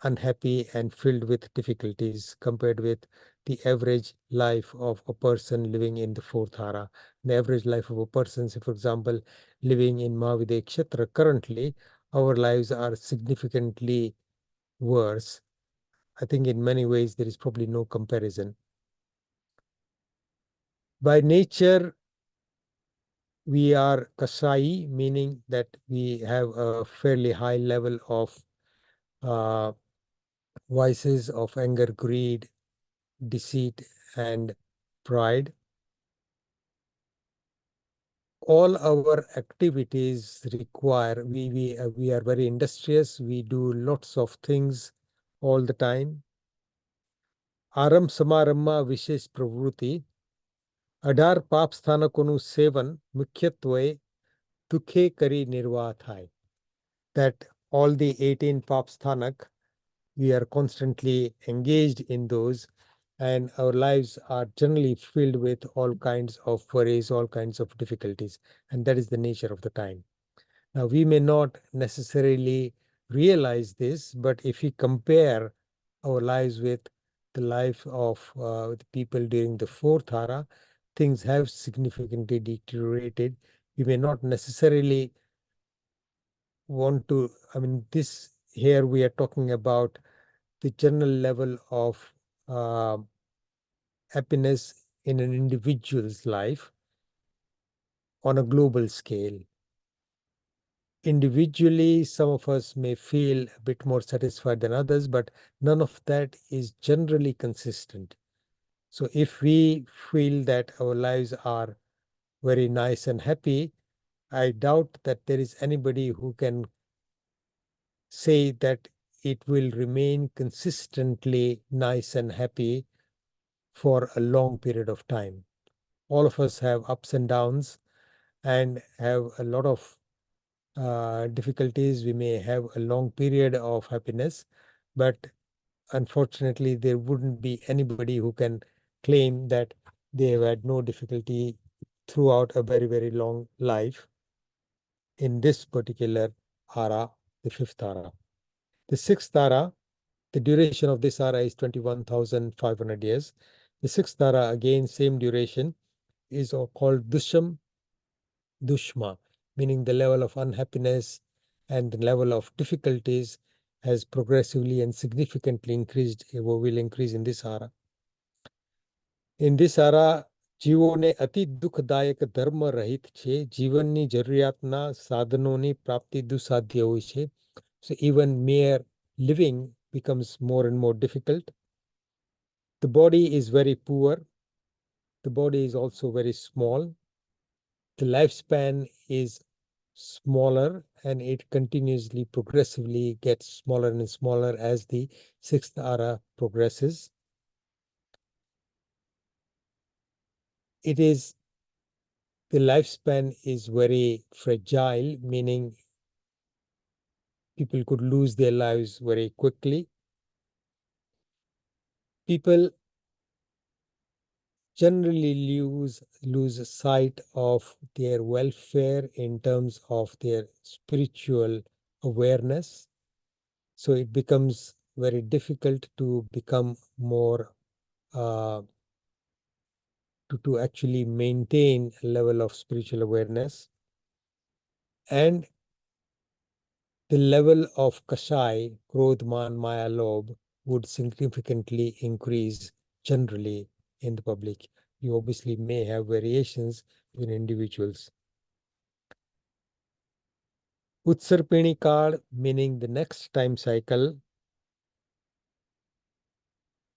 unhappy and filled with difficulties compared with the average life of a person living in the fourth ara. The average life of a person, say for example, living in Mahavidya Kshetra currently, our lives are significantly worse. I think in many ways there is probably no comparison. By nature, we are Kasai, meaning that we have a fairly high level of vices of anger, greed, deceit, and pride. All our activities require, we are very industrious, we do lots of things all the time. Aram Samarama Vishesh Pravruti, 18 પાપ સ્થાનકોનું સેવન મુખ્યત્વે dukhe kari nirvah thai. That all the 18 papsthanak, we are constantly engaged in those, and our lives are generally filled with all kinds of worries, all kinds of difficulties, and that is the nature of the time. Now, we may not necessarily realize this, but if we compare our lives with the life of the people during the fourth era, things have significantly deteriorated. We may not necessarily want to, this here we are talking about the general level of uh, happiness in an individual's life on a global scale. Individually, some of us may feel a bit more satisfied than others, but none of that is generally consistent. So if we feel that our lives are very nice and happy, I doubt that there is anybody who can say that it will remain consistently nice and happy for a long period of time. All of us have ups and downs and have a lot of difficulties. We may have a long period of happiness, but unfortunately, there wouldn't be anybody who can claim that they have had no difficulty throughout a very, very long life in this particular ara, the fifth ara. The sixth ara, the duration of this ara is 21,500 years. The sixth ara, again, same duration, is called Dusham Dushma, meaning the level of unhappiness and the level of difficulties has progressively and significantly increased, or will increase in this ara. In this ara, જીવોને અતિ દુઃખદાયક ધર્મ રહિત છે. જીવનની જરૂરિયાતના સાધનોની પ્રાપ્તિ દુસાધ્ય હોય છે. So even mere living becomes more and more difficult. The body is very poor. The body is also very small. The lifespan is smaller, and it continuously, progressively gets smaller and smaller as the sixth ara progresses. The lifespan is very fragile, meaning people could lose their lives very quickly. People generally lose sight of their welfare in terms of their spiritual awareness. So it becomes very difficult to become more to actually maintain a level of spiritual awareness. And the level of Kashai, Krodh, Man, Maya, Lobh would significantly increase generally in the public. You obviously may have variations in individuals. Utsarpini Kal, meaning the next time cycle,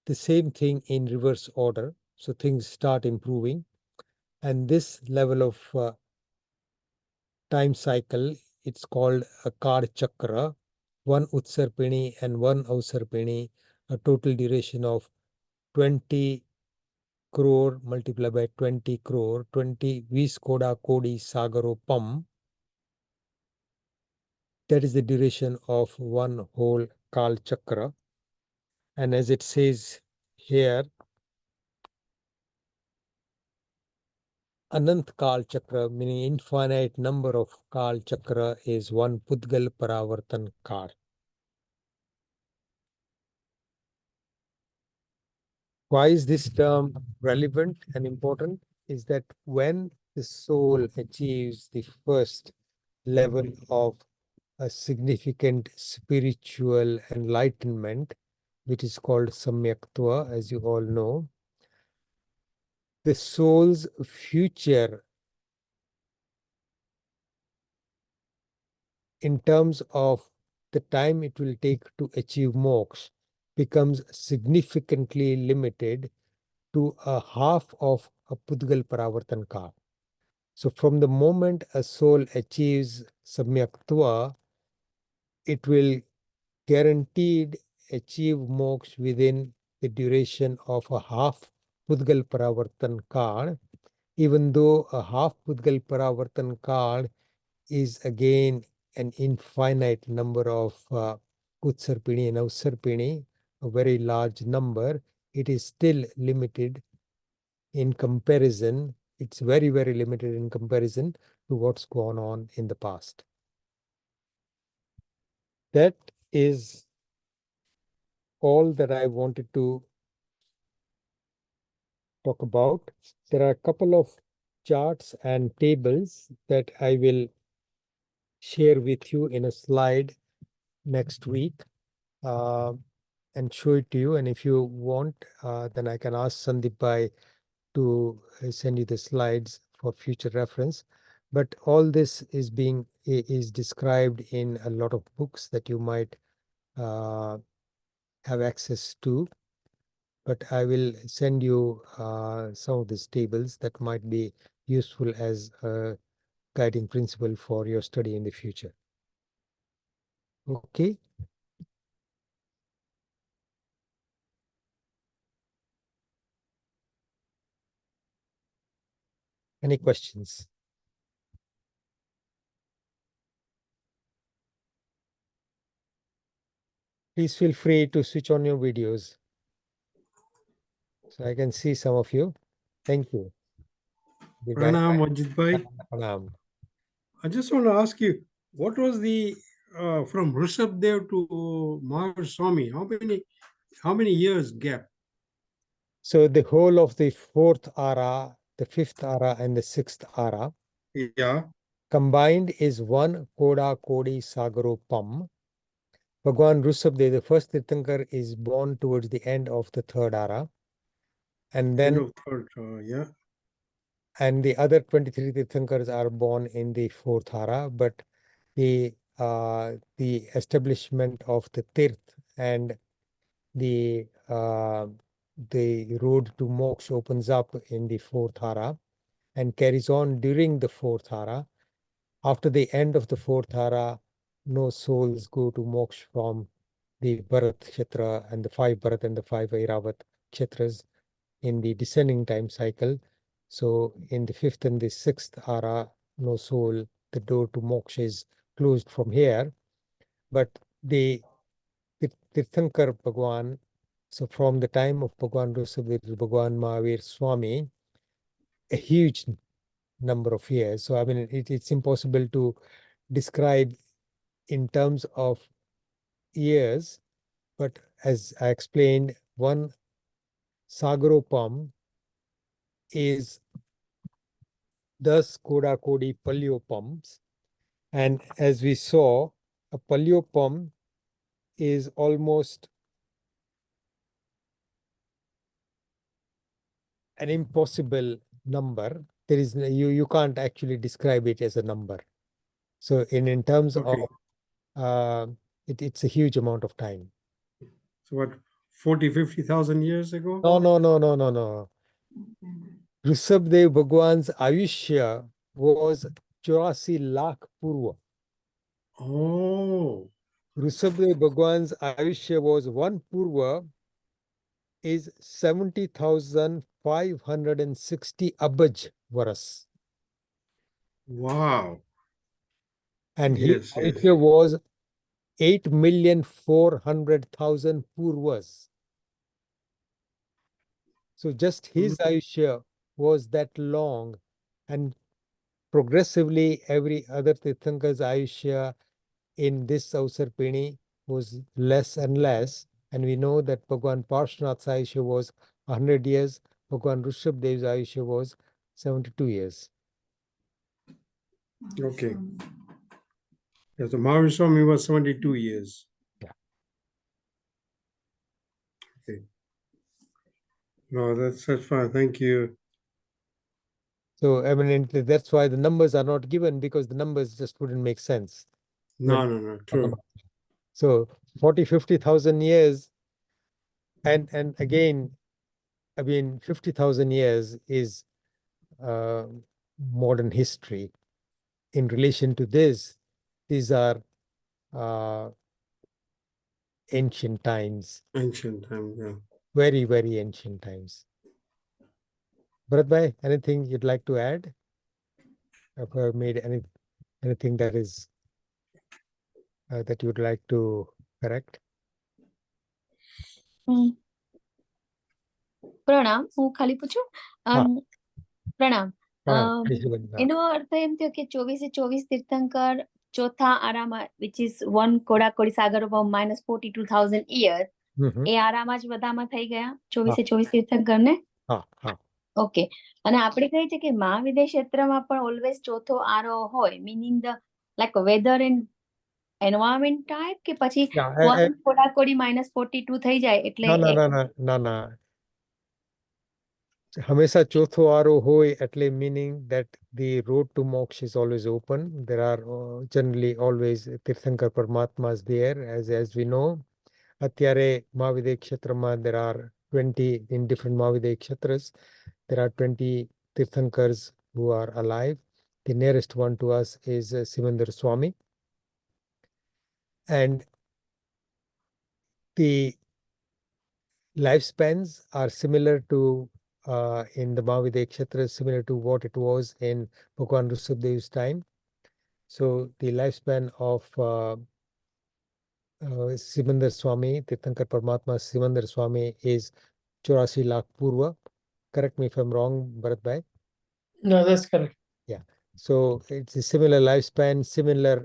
the same thing in reverse order. So things start improving. And this level of time cycle, it's called a card chakra, one Utsarpini and one Avsarpini, a total duration of 20 crore multiplied by 20 crore, 20 Viskoda Kodi Sagaro Pam. That is the duration of one whole Kal Chakra. And as it says here, Anant Kal Chakra, meaning infinite number of Kal Chakra, is one Pudgal Paravartan Kal. Why is this term relevant and important? Is that when the soul achieves the first level of a significant spiritual enlightenment, which is called Samyaktva, as you all know, the soul's future in terms of the time it will take to achieve moksha becomes significantly limited to a half of a Pudgal Paravartan Kal. So from the moment a soul achieves Samyaktva, it will guaranteed achieve moksha within the duration of a half Pudgal Paravartan Kal, even though a half Pudgal Paravartan Kal is again an infinite number of Utsarpini and Avsarpini, a very large number. It is still limited in comparison. It's very, very limited in comparison to what's gone on in the past. That is all that I wanted to talk about. There are a couple of charts and tables that I will share with you in a slide next week and show it to you. And if you want, then I can ask Sandeep to send you the slides for future reference. But all this is described in a lot of books that you might have access to. But I will send you some of these tables that might be useful as a guiding principle for your study in the future. Okay. Any questions? Please feel free to switch on your videos so I can see some of you. Thank you. Pranam, Ajitbhai. Pranam. I just want to ask you, what was the from Rishabh to Mahavir Swami? How many years gap? So the whole of the fourth ara, the fifth ara, and the sixth ara Yeah. combined is one Koda Kodi Sagaropam. Bhagwan Rushabdev, the first Tirthankar, is born towards the end of the third ara. And then End of third, yeah. and the other 23 Tirthankars are born in the fourth ara, but the establishment of the Tirth and the road to moksha opens up in the fourth ara and carries on during the fourth ara. After the end of the fourth ara, no souls go to moksha from the Bharat Kshetra and the 5 Bharat and the 5 Airavat Kshetras in the descending time cycle. So in the fifth and the sixth ara, no soul, the door to moksha is closed from here. But the Tirthankar Bhagwan, so from the time of Bhagwan Rushabdev to Bhagwan Mahavir Swami, a huge number of years. So I mean, it's impossible to describe in terms of years, but as I explained, one Sagaropam is 10 Koda Kodi Palyopams. And as we saw, a Palyopam is almost an impossible number. There is you can't actually describe it as a number. So in terms Okay. of it's a huge amount of time. So what, 50,000 years ago? No. Rishabdev Bhagwan's Ayushya was 84 lakh Purva. Oh, Rishabdev Bhagwan's Ayushya was one Purva is 70,560 Abaj Varas. wow. And his Yes, yes. Ayushya was 8,400,000 Purvas. So just his Ayushya was that long, and progressively every other Tirthankar's Ayushya in this Avsarpini was less and less. And we know that Bhagwan Parshvanath's Ayushya was 100 years, Bhagwan Rishabdev's Ayushya was 72 years. Okay. Yeah, so Mahavir Swami was 72 years. Yeah. Okay. No, that's fine. Thank you. So, I mean, that's why the numbers are not given, because the numbers just wouldn't make sense. No, true. So 40, 50,000 years. And again, I mean, 50,000 years is modern history. In relation to this, these are ancient times. Ancient time, yeah. Very, very ancient times. Bharat Bhai, anything you'd like to add? Have I made anything that is that you would like to correct? પ્રણામ, હું ખાલી પૂછું. પ્રણામ. Please do it now. એનો અર્થ એમ થયો કે 24 તીર્થંકર ચોથા આરામાં, which is one કોડાકોડી Sagar of -42,000 years, Mhm. એ આરામાં જ બધામાં થઈ ગયા 24 તીર્થંકરને. ઓકે. અને આપણે કહીએ છીએ કે મહાવિદ્ય ક્ષેત્રમાં પણ ઓલવેઝ ચોથો આરો હોય, meaning the like weather and environment type, કે પછી one કોડાકોડી -42 થઈ જાય એટલે ના. હંમેશા ચોથો આરો હોય એટલે meaning that the road to moksha is always open. There are generally always tirthankara પરમાત્માs there, as we know. અત્યારે મહાવિદ્ય ક્ષેત્રમાં there are 20 in different મહાવિદ્ય ક્ષેત્ras. There are 20 તીર્થંકers who are alive. The nearest one to us is Simandar Swami. And the lifespans are similar to in the Mahavidya Kshetra, similar to what it was in Bhagwan Rushabdev's time. So the lifespan of Simandar Swami, Tirthankar Paramatma Simandar Swami, is 84 lakh Purva. Correct me if I'm wrong, Bharat Bhai. No, that's correct. Yeah. So it's a similar lifespan, similar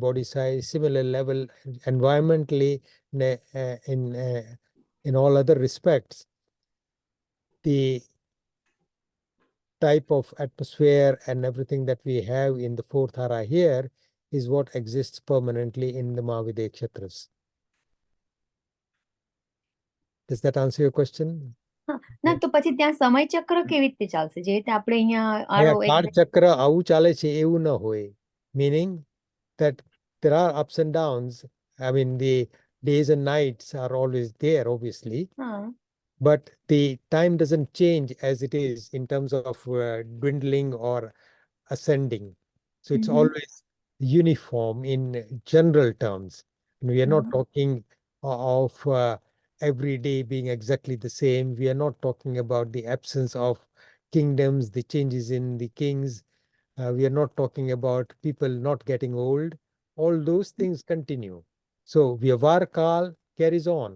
body size, similar level environmentally, in all other respects. The type of atmosphere and everything that we have in the fourth hara here is what exists permanently in the Mahavidya Kshetras. Does that answer your question? ના, તો પછી ત્યાં સમય ચક્ર કેવી રીતે ચાલશે? જે રીતે આપણે અહીંયા આરો કાળ ચક્ર આવું ચાલે છે એવું ન હોય. Meaning that there are ups and downs. I mean, the days and nights are always there, obviously. But the time doesn't change as it is in terms of dwindling or ascending. So it's always uniform in general terms. And we are not talking of every day being exactly the same. We are not talking about the absence of kingdoms, the changes in the kings. We are not talking about people not getting old. All those things continue. So Vyavar Kal carries on,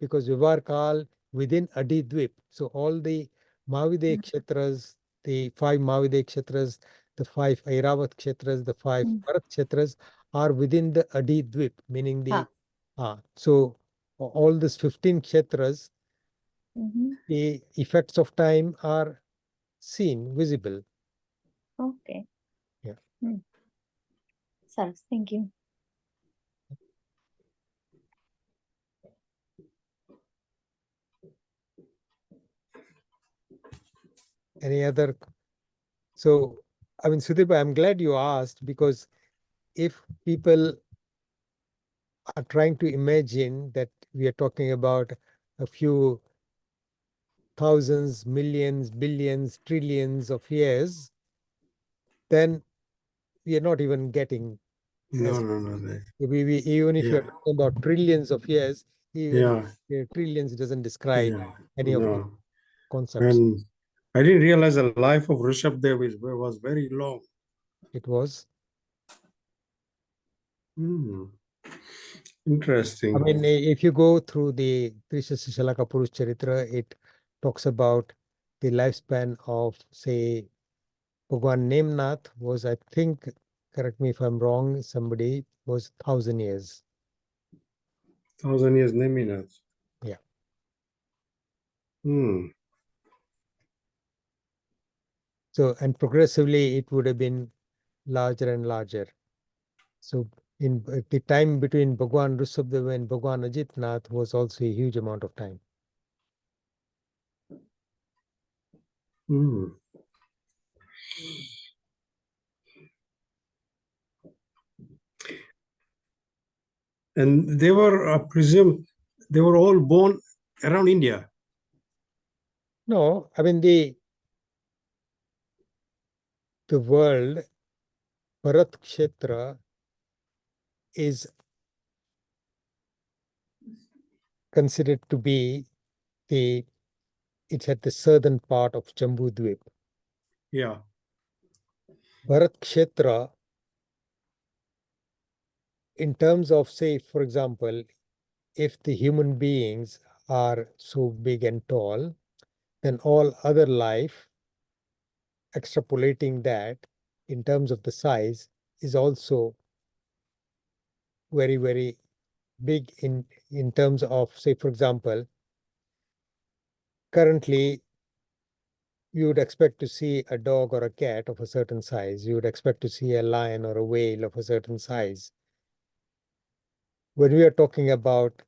because Vyavar Kal within Adidvip. So all the Mahavidya Kshetras, the 5 Mahavidya Kshetras, the 5 Airavat Kshetras, the 5 Bharat Kshetras are within the Adidvip, meaning the so all these 15 Kshetras, the effects of time are seen, visible. Okay. Yeah. સરસ, thank you. Any other? So, I mean, Sudhir, I'm glad you asked, because if people are trying to imagine that we are talking about a few thousands, millions, billions, trillions of years, then we are not even getting. No. Even if you're talking about trillions of years, even trillions doesn't describe any of the concepts. And I didn't realize the life of Rishabdev was very long. It was. Interesting. I mean, if you go through the Trishasya Shalaka Purush Charitra, it talks about the lifespan of, say, Bhagwan Nemnath was, I think, correct me if I'm wrong, somebody was 1,000 years. 1,000 years Neminath. Yeah. So, and progressively it would have been larger and larger. So, in the time between Bhagwan Rushabdeva and Bhagwan Ajitnath was also a huge amount of time. And they were, presumed, they were all born around India. No, I mean, the world, Bharat Kshetra, is considered to be it's at the southern part of Jambudvip. Yeah. Bharat Kshetra, in terms of, say, for example, if the human beings are so big and tall, then all other life, extrapolating that in terms of the size, is also very, very big in terms of, say, for example, currently you would expect to see a dog or a cat of a certain size. You would expect to see a lion or a whale of a certain size. When we are talking about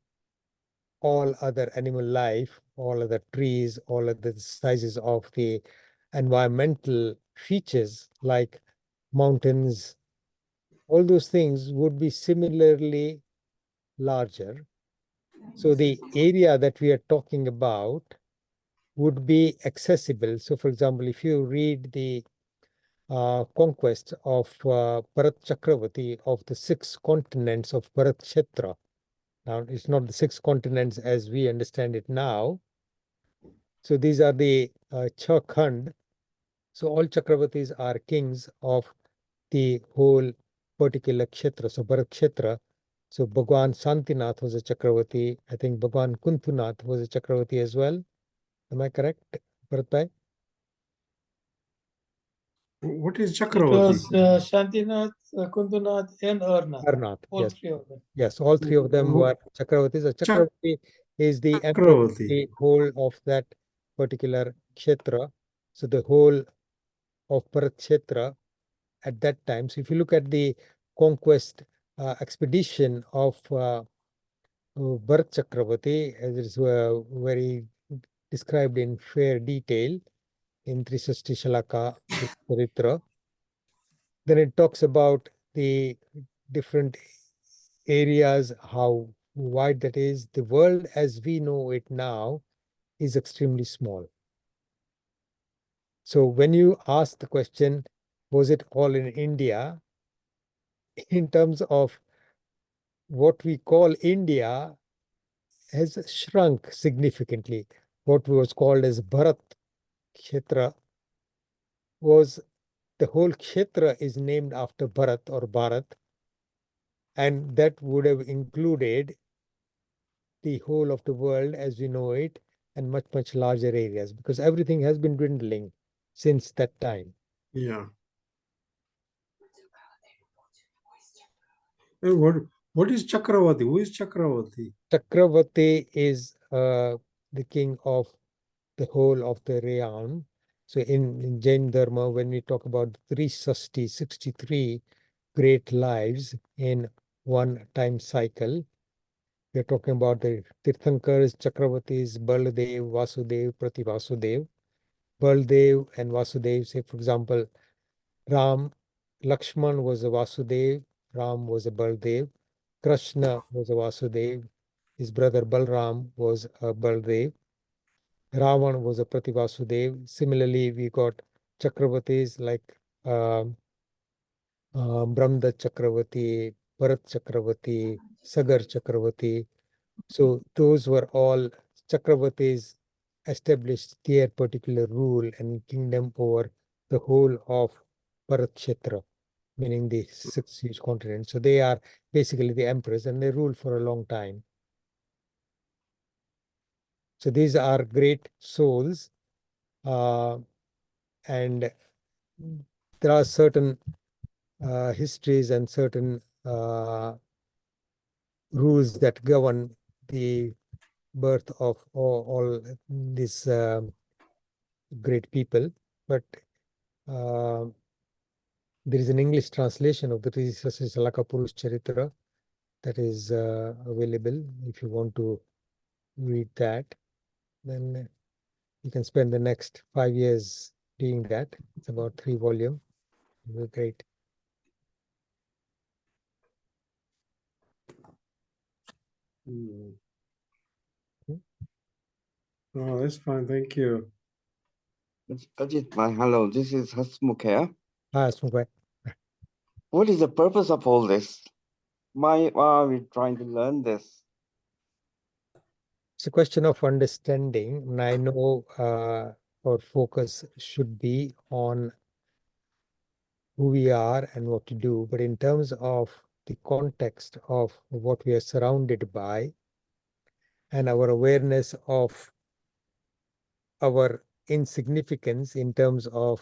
all other animal life, all other trees, all other sizes of the environmental features like mountains, all those things would be similarly larger. So the area that we are talking about would be accessible. So for example, if you read the conquest of Bharat Chakravarti of the 6 continents of Bharat Kshetra. Now, it's not the 6 continents as we understand it now. So these are the Chakhand. So all Chakravartis are kings of the whole particular Kshetra. So Bharat Kshetra. So Bhagwan Shantinath was a Chakravarti. I think Bhagwan Kuntunath was a Chakravarti as well. Am I correct, Bharat? What is It Chakravati? was Shantinath, Kundunath, and Arnath. Arnath, All yes. three of them. Yes, all 3 of them were Chakravartis. A Chakravarti is the emperor of Chakravati. the whole of that particular Kshetra. So the whole of Bharat Kshetra at that time. So if you look at the conquest expedition of Bharat Chakravarti, as it is very described in fair detail in Trisashti Shalaka Charitra, then it talks about the different areas, how wide that is. The world as we know it now is extremely small. So when you ask the question, was it all in India? In terms of what we call India has shrunk significantly. What was called as Bharat Kshetra was, the whole Kshetra is named after Bharat or Bharat, and that would have included the whole of the world as we know it and much, much larger areas, because everything has been dwindling since that time. Yeah. And what is Chakravati? Who is Chakravati? Chakravarti is the king of the whole of the realm. So in Jain Dharma, when we talk about 63 great lives in one time cycle, we're talking about the Tirthankars, Chakravatis, Baldev, Vasudev, Prativasudev. Baldev and Vasudev, say for example, Ram, Lakshman was a Vasudev, Ram was a Baldev, Krishna was a Vasudev, his brother Balram was a Baldev, Ravan was a Prativasudev. Similarly, we got Chakravatis like Brahmda Chakravarti, Bharat Chakravarti, Sagar Chakravarti. So those were all Chakravartis established their particular rule and kingdom over the whole of Bharat Kshetra, meaning the 6 huge continents. So they are basically the emperors and they rule for a long time. So these are great souls, and there are certain histories and certain rules that govern the birth of all these great people. But there is an English translation of the Salaka Purush Charitra that is available. If you want to read that, then you can spend the next 5 years doing that. It's about 3 volume. Great. Oh, that's fine. Thank you. Ajitbhai, hello, this is Hasmukh here. Smukh. What is the purpose of all this? Why are we trying to learn this? It's a question of understanding, and I know our focus should be on who we are and what to do, but in terms of the context of what we are surrounded by and our awareness of our insignificance in terms of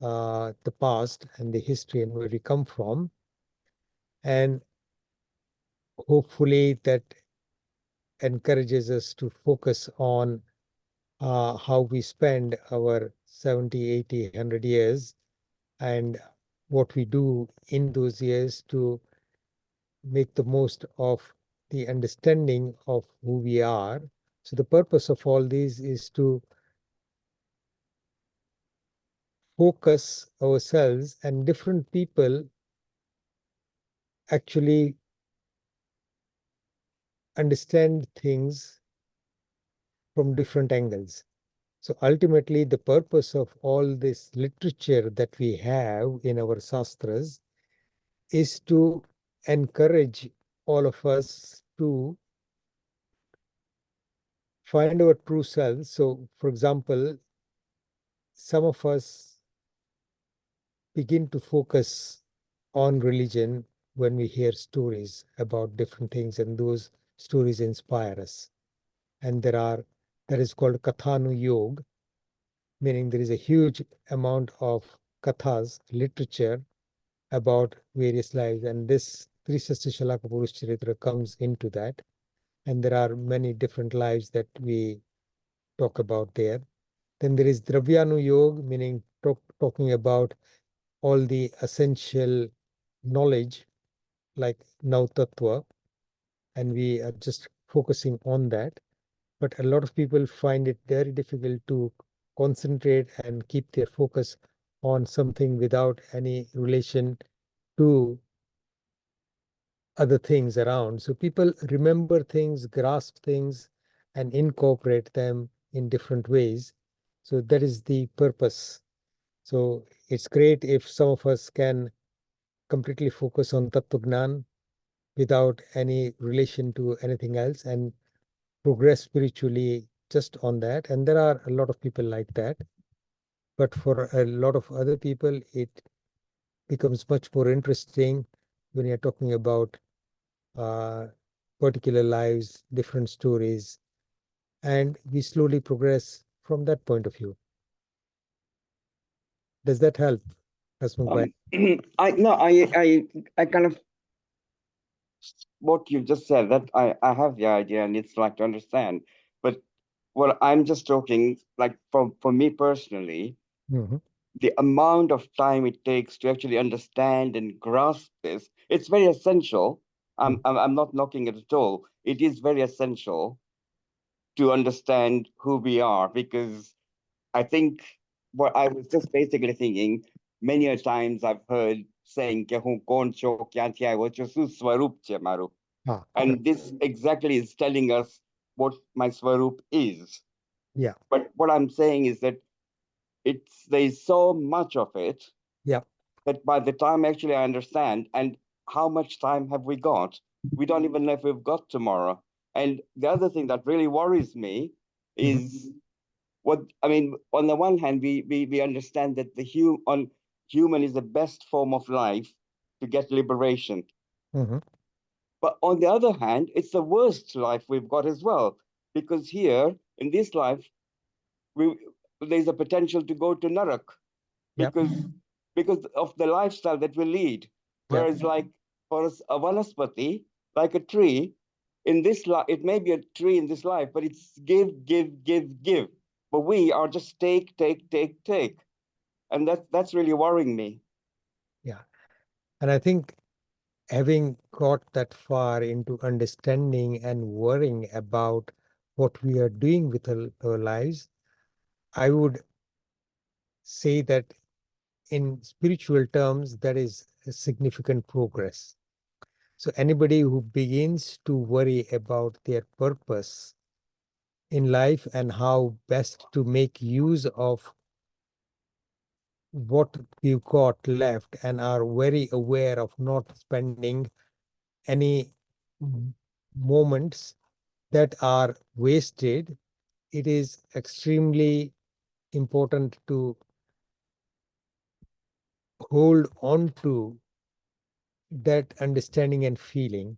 the past and the history and where we come from. And hopefully that encourages us to focus on how we spend our 70, 80, 100 years and what we do in those years to make the most of the understanding of who we are. So the purpose of all these is to focus ourselves, and different people actually understand things from different angles. So ultimately, the purpose of all this literature that we have in our sastras is to encourage all of us to find our true selves. So, for example, some of us begin to focus on religion when we hear stories about different things, and those stories inspire us. And that is called Kathanu Yoga, meaning there is a huge amount of kathas, literature about various lives, and this Trisasti Shalaka Purush Charitra comes into that. And there are many different lives that we talk about there. Then there is Dravyanu Yoga, meaning talking about all the essential knowledge like Nav Tatva, and we are just focusing on that. But a lot of people find it very difficult to concentrate and keep their focus on something without any relation to other things around. So people remember things, grasp things, and incorporate them in different ways. So that is the purpose. So it's great if some of us can completely focus on Tattva without any relation to anything else and progress spiritually just on that. And there are a lot of people like that. But for a lot of other people, it becomes much more interesting when you're talking about uh, particular lives, different stories, and we slowly progress from that point of view. Does that help, Hasmukh? I no, I kind of what you just said that I have the idea and it's like to understand, but what I'm just talking like for me personally, the amount of time it takes to actually understand and grasp this, it's very essential. I'm not knocking it at all. It is very essential to understand who we are, because I think what I was just basically thinking, many a times I've heard saying, "Ke hun kon cho kya thya hai, wo cho su swarup che maru." And this exactly is telling us what my swarup is. Yeah. But what I'm saying is that there's so much of it, yeah, that by the time actually I understand, and how much time have we got? We don't even know if we've got tomorrow. And the other thing that really worries me is what I mean. On the one hand, we understand that human is the best form of life to get liberation. But on the other hand, it's the worst life we've got as well, because here in this life, there's a potential to go to Narak because of the lifestyle that we lead. Whereas, like for a vanaspati, like a tree, in this life, it may be a tree in this life, but it's give, give, give, give. But we are just take, take, take, take, and that's really worrying me. Yeah, and I think having got that far into understanding and worrying about what we are doing with our lives, I would say that in spiritual terms, that is a significant progress. So anybody who begins to worry about their purpose in life and how best to make use of what we've got left and are very aware of not spending any moments that are wasted, it is extremely important to hold on to that understanding and feeling.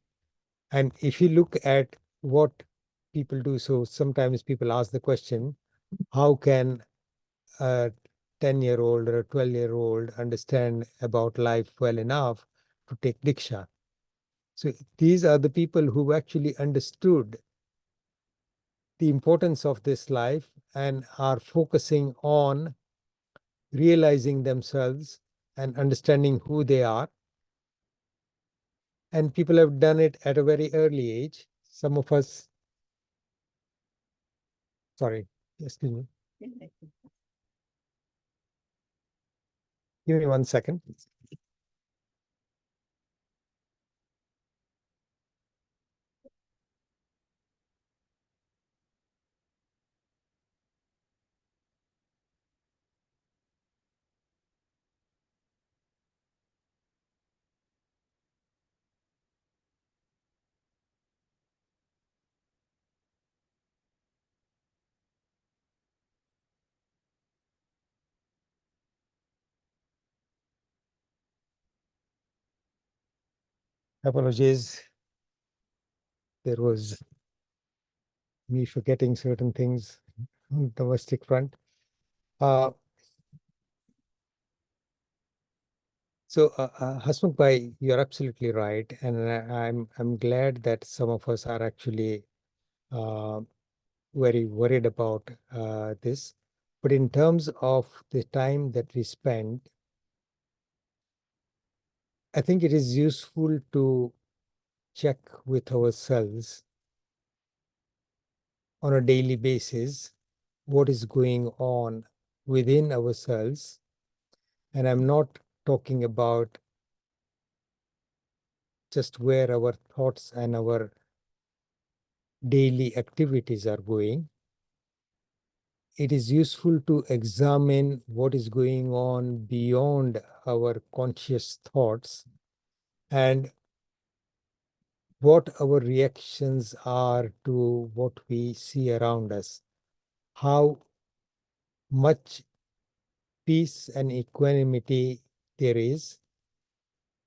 And if you look at what people do, so sometimes people ask the question, how can a 10-year-old or a 12-year-old understand about life well enough to take Diksha? So these are the people who actually understood the importance of this life and are focusing on realizing themselves and understanding who they are. And people have done it at a very early age. Some of us, sorry, excuse me. Give me 1 second. Apologies. There was me forgetting certain things on domestic front. So, Hasmukh, you're absolutely right, and I'm glad that some of us are actually very worried about this. But in terms of the time that we spend, I think it is useful to check with ourselves on a daily basis what is going on within ourselves. And I'm not talking about just where our thoughts and our daily activities are going. It is useful to examine what is going on beyond our conscious thoughts and what our reactions are to what we see around us. How much peace and equanimity there is,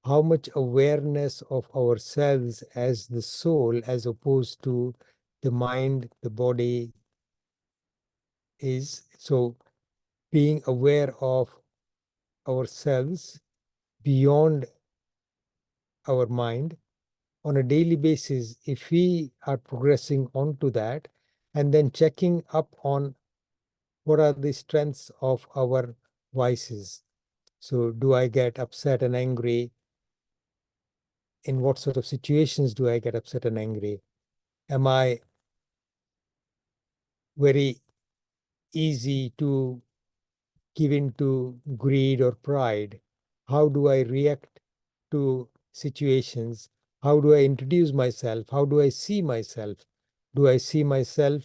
how much awareness of ourselves as the soul as opposed to the mind, the body is. So being aware of ourselves beyond our mind on a daily basis, if we are progressing onto that and then checking up on what are the strengths of our vices. So do I get upset and angry? In what sort of situations do I get upset and angry? Am I very easy to give in to greed or pride? How do I react to situations? How do I introduce myself? How do I see myself? Do I see myself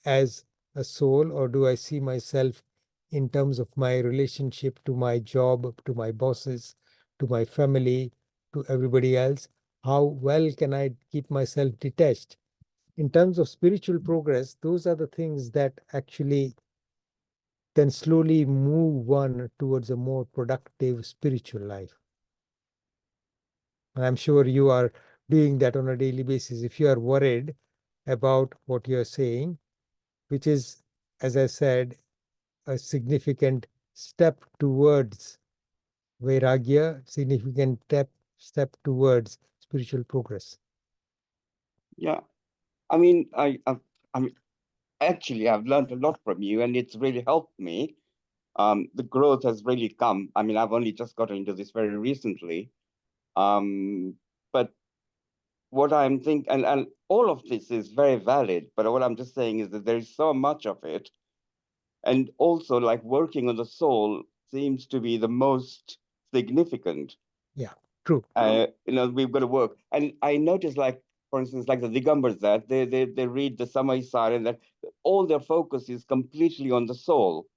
as a soul, or do I see myself in terms of my relationship to my job, to my bosses, to my family, to everybody else? How well can I keep myself detached? In terms of spiritual progress, those are the things that actually then slowly move one towards a more productive spiritual life. And I'm sure you are doing that on a daily basis. If you are worried about what you're saying, which is, as I said, a significant step towards vairagya, significant step towards spiritual progress. Yeah, I mean, I mean, actually, I've learned a lot from you, and it's really helped me. The growth has really come. I mean, I've only just got into this very recently. But what I'm thinking, and all of this is very valid, but what I'm just saying is that there is so much of it. And also, like, working on the soul seems to be the most significant. Yeah, true. We've got to work. And I noticed, like, for instance, like the Digambars, that they read the Samaisar, and that all their focus is completely on the soul.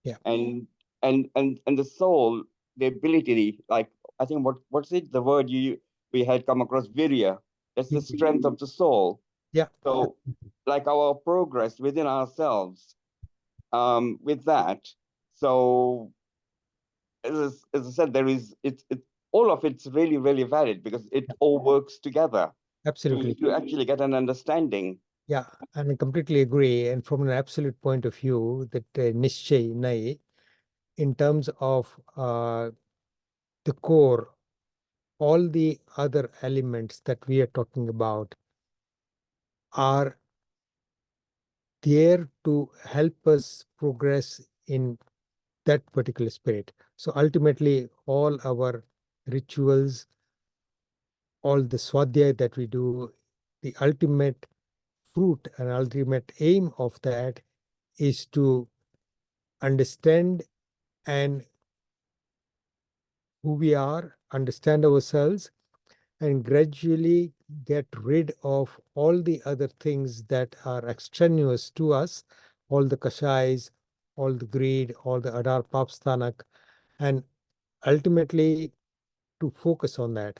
Yeah. And the soul, the ability, like, I think what's it, the word we had come across, virya. That's the strength of the soul. Yeah. So, like, our progress within ourselves, with that. So as I said, there is all of it's really, really valid because it all works together. Absolutely. To actually get an understanding. Yeah, and I completely agree. And from an absolute point of view, that Nischay Nai, in terms of the core, all the other elements that we are talking about are there to help us progress in that particular spirit. So ultimately, all our rituals, all the swadhyaya that we do, the ultimate fruit and ultimate aim of that is to understand and who we are, understand ourselves, and gradually get rid of all the other things that are extraneous to us, all the kashais, all the greed, all the adar papsthanak, and ultimately to focus on that.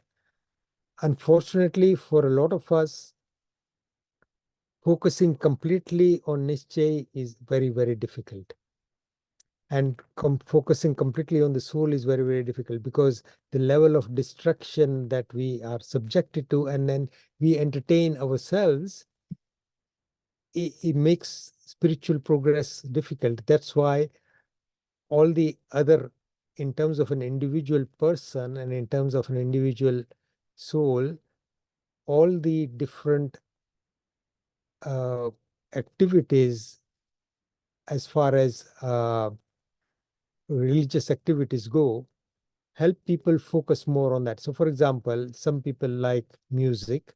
Unfortunately, for a lot of us, focusing completely on Nischay is very, very difficult. And focusing completely on the soul is very, very difficult because the level of destruction that we are subjected to, and then we entertain ourselves, it makes spiritual progress difficult. That's why all the other, in terms of an individual person and in terms of an individual soul, all the different activities as far as religious activities go, help people focus more on that. So, for example, some people like music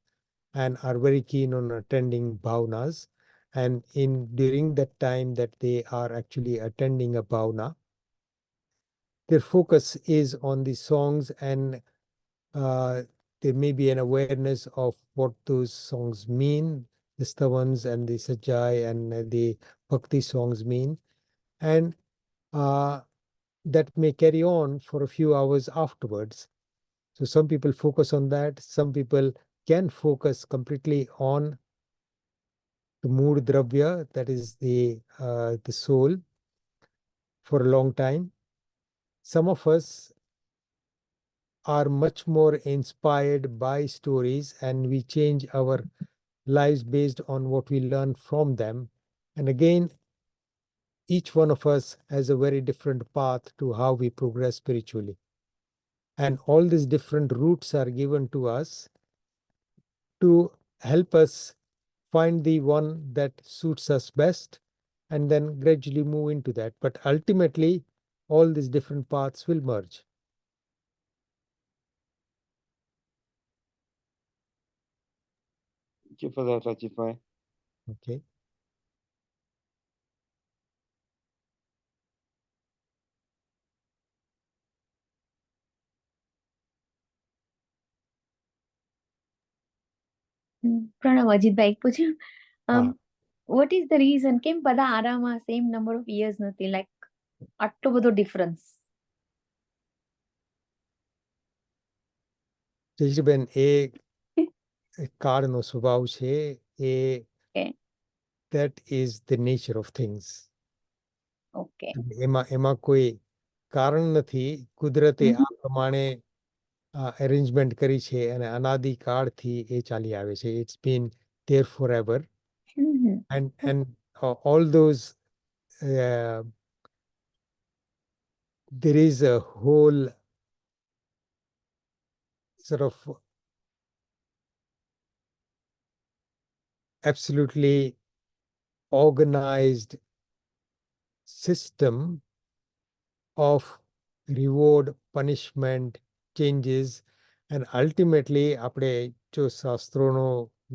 and are very keen on attending bhavnas. And during that time that they are actually attending a bhavna, their focus is on the songs, and there may be an awareness of what those songs mean, the stavans and the sajai and the bhakti songs mean. And that may carry on for a few hours afterwards. So some people focus on that. Some people can focus completely on the mood dravya, that is the soul, for a long time. Some of us are much more inspired by stories, and we change our lives based on what we learn from them. And again, each one of us has a very different path to how we progress spiritually. And all these different routes are given to us to help us find the one that suits us best and then gradually move into that. But ultimately, all these different paths will merge. Thank you for that, Ajitbhai. Okay. Pranab Ajitbhai એક પૂછ્યું હા. what is the reason કેમ બધા આરામાં same number of years નથી, like આટલો બધો difference? જયશ્રીબેન, એ કાળનો સ્વભાવ છે, એ that is the nature of things. Okay. એમાં કોઈ કારણ નથી. કુદરતે આ પ્રમાણે અરેન્જમેન્ટ કરી છે અને અનાદિ કાળથી એ ચાલી આવે છે. It's been there forever. And all those there is a whole sort of absolutely organized system of reward, punishment, changes, and ultimately આપણે જો શાસ્ત્રોનો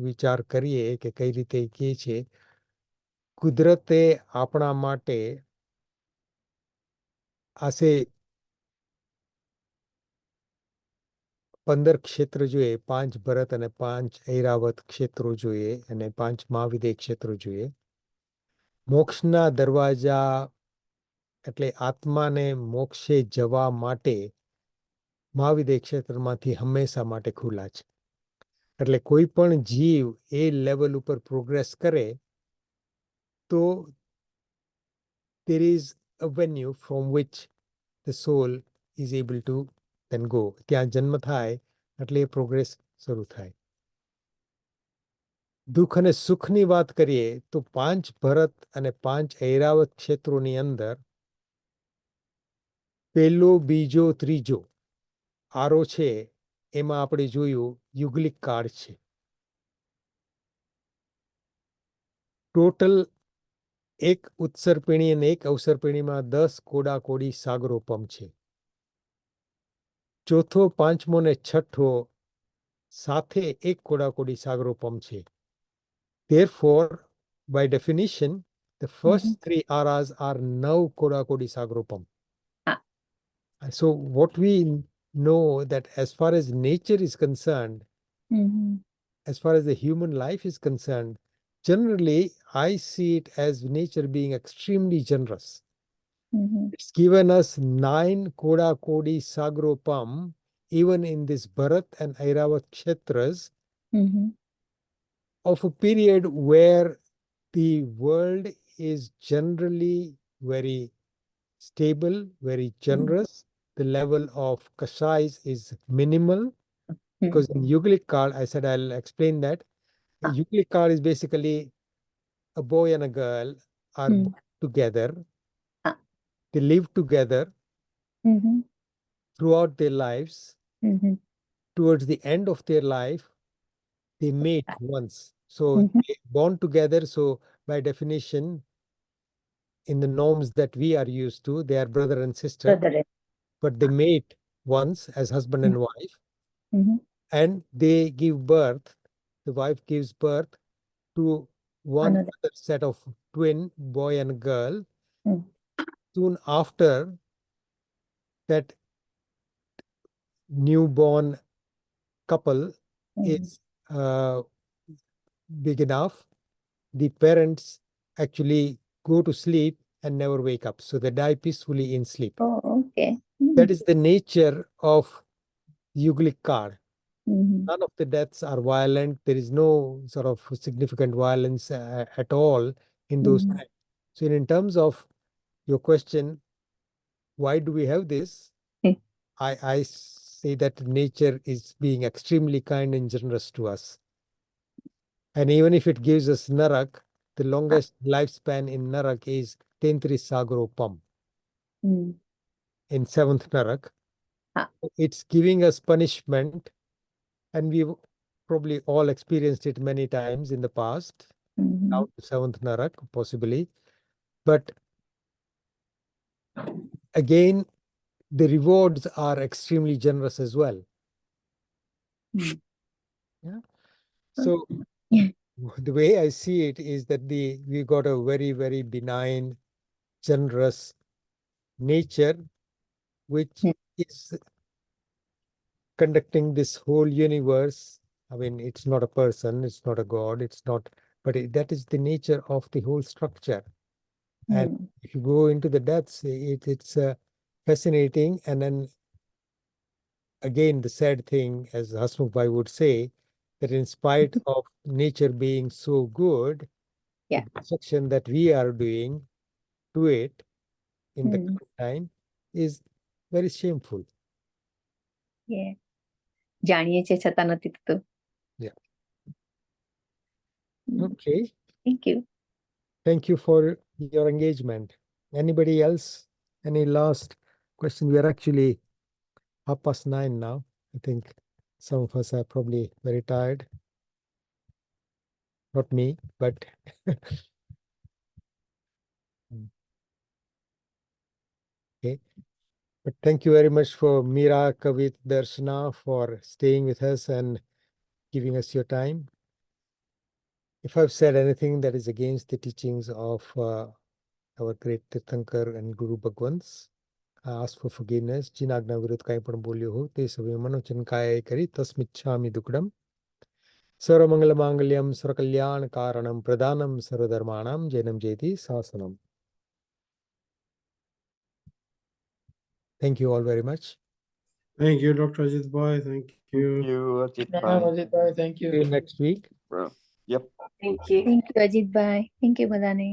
વિચાર કરીએ કે કઈ રીતે કહે છે, કુદરતે આપણા માટે આસે 15 ક્ષેત્ર જોઈએ, 5 ભરત અને 5 ઐરાવત ક્ષેત્રો જોઈએ, અને 5 મહાવિદેય ક્ષેત્રો જોઈએ. મોક્ષના દરવાજા એટલે આત્માને મોક્ષે જવા માટે મહાવિદેય ક્ષેત્રમાંથી હંમેશા માટે ખુલ્લા છે. એટલે કોઈ પણ જીવ એ લેવલ ઉપર પ્રોગ્રેસ કરે તો there is a venue from which the soul is able to then go. ત્યાં જન્મ થાય એટલે એ પ્રોગ્રેસ શરૂ થાય. દુઃખ અને સુખની વાત કરીએ તો 5 ભરત અને 5 ઐરાવત ક્ષેત્રોની અંદર પહેલો, બીજો, ત્રીજો આરો છે એમાં આપણે જોયું યુગલિક કાળ છે. ટોટલ એક ઉત્સર્પિણી અને એક અવસર્પિણીમાં 10 કોડા કોડી સાગરોપમ છે. ચોથો, પાંચમો ને છઠ્ઠો સાથે એક કોડા કોડી સાગરોપમ છે. Therefore, by definition, the first 3 aras are 9 koda kodi sagropam. So what we know that as far as nature is concerned, as far as the human life is concerned, generally I see it as nature being extremely generous. It's given us 9 koda kodi sagropam even in this Bharat and Airavat kshetras of a period where the world is generally very stable, very generous. The level of kashais is minimal. Because in Yuglic Kal, I said I'll explain that. Yuglic Kal is basically a boy and a girl are together. They live together throughout their lives. Towards the end of their life, they mate once. So they born together. So by definition, in the norms that we are used to, they are brother and sister. But they mate once as husband and wife. And they give birth. The wife gives birth to one other set of twin, boy and girl. Soon after that newborn couple is big enough, the parents actually go to sleep and never wake up. So they die peacefully in sleep. Oh, okay. That is the nature of Yuglic Kal. None of the deaths are violent. There is no sort of significant violence at all in those times. So in terms of your question, why do we have this? I say that nature is being extremely kind and generous to us. And even if it gives us Narak, the longest lifespan in Narak is Tentri Sagropam in 7th Narak. It's giving us punishment, and we've probably all experienced it many times in the past, down to 7th Narak, possibly. But again, the rewards are extremely generous as well. Yeah. So the way I see it is that we got a very, very benign, generous nature, which is conducting this whole universe. I mean, it's not a person, it's not a god, it's not, but that is the nature of the whole structure. And if you go into the depths, it's fascinating. And then again, the sad thing, as Hasmukh would say, that in spite of nature being so good, the destruction that we are doing to it in the current time is very shameful. Yeah. જાણીએ છે છતાં નથી થતું. Yeah. Okay. Thank you. Thank you for your engagement. Anybody else? Any last question? We are actually 9:30 now. I think some of us are probably very tired. Not me, but okay. But thank you very much for Meera, Kavit, Darshana for staying with us and giving us your time. If I've said anything that is against the teachings of our great Tirthankar and Guru Bhagwans, I ask for forgiveness. Jinagna virudh kai pan bolyo ho, te sabe manochan kaya kari tasmichhami dukdam. Sarvamangala mangalyam sarvakalyan karanam pradhanam sarvadharmanam jainam jayati sasanam. Thank you all very much. Thank you, Dr. Ajitbhai. Thank you. Thank you, Ajitbhai. Ajitbhai, thank you. See you next week. Yep. Thank you. Thank you, Ajitbhai. Thank you, બધાને.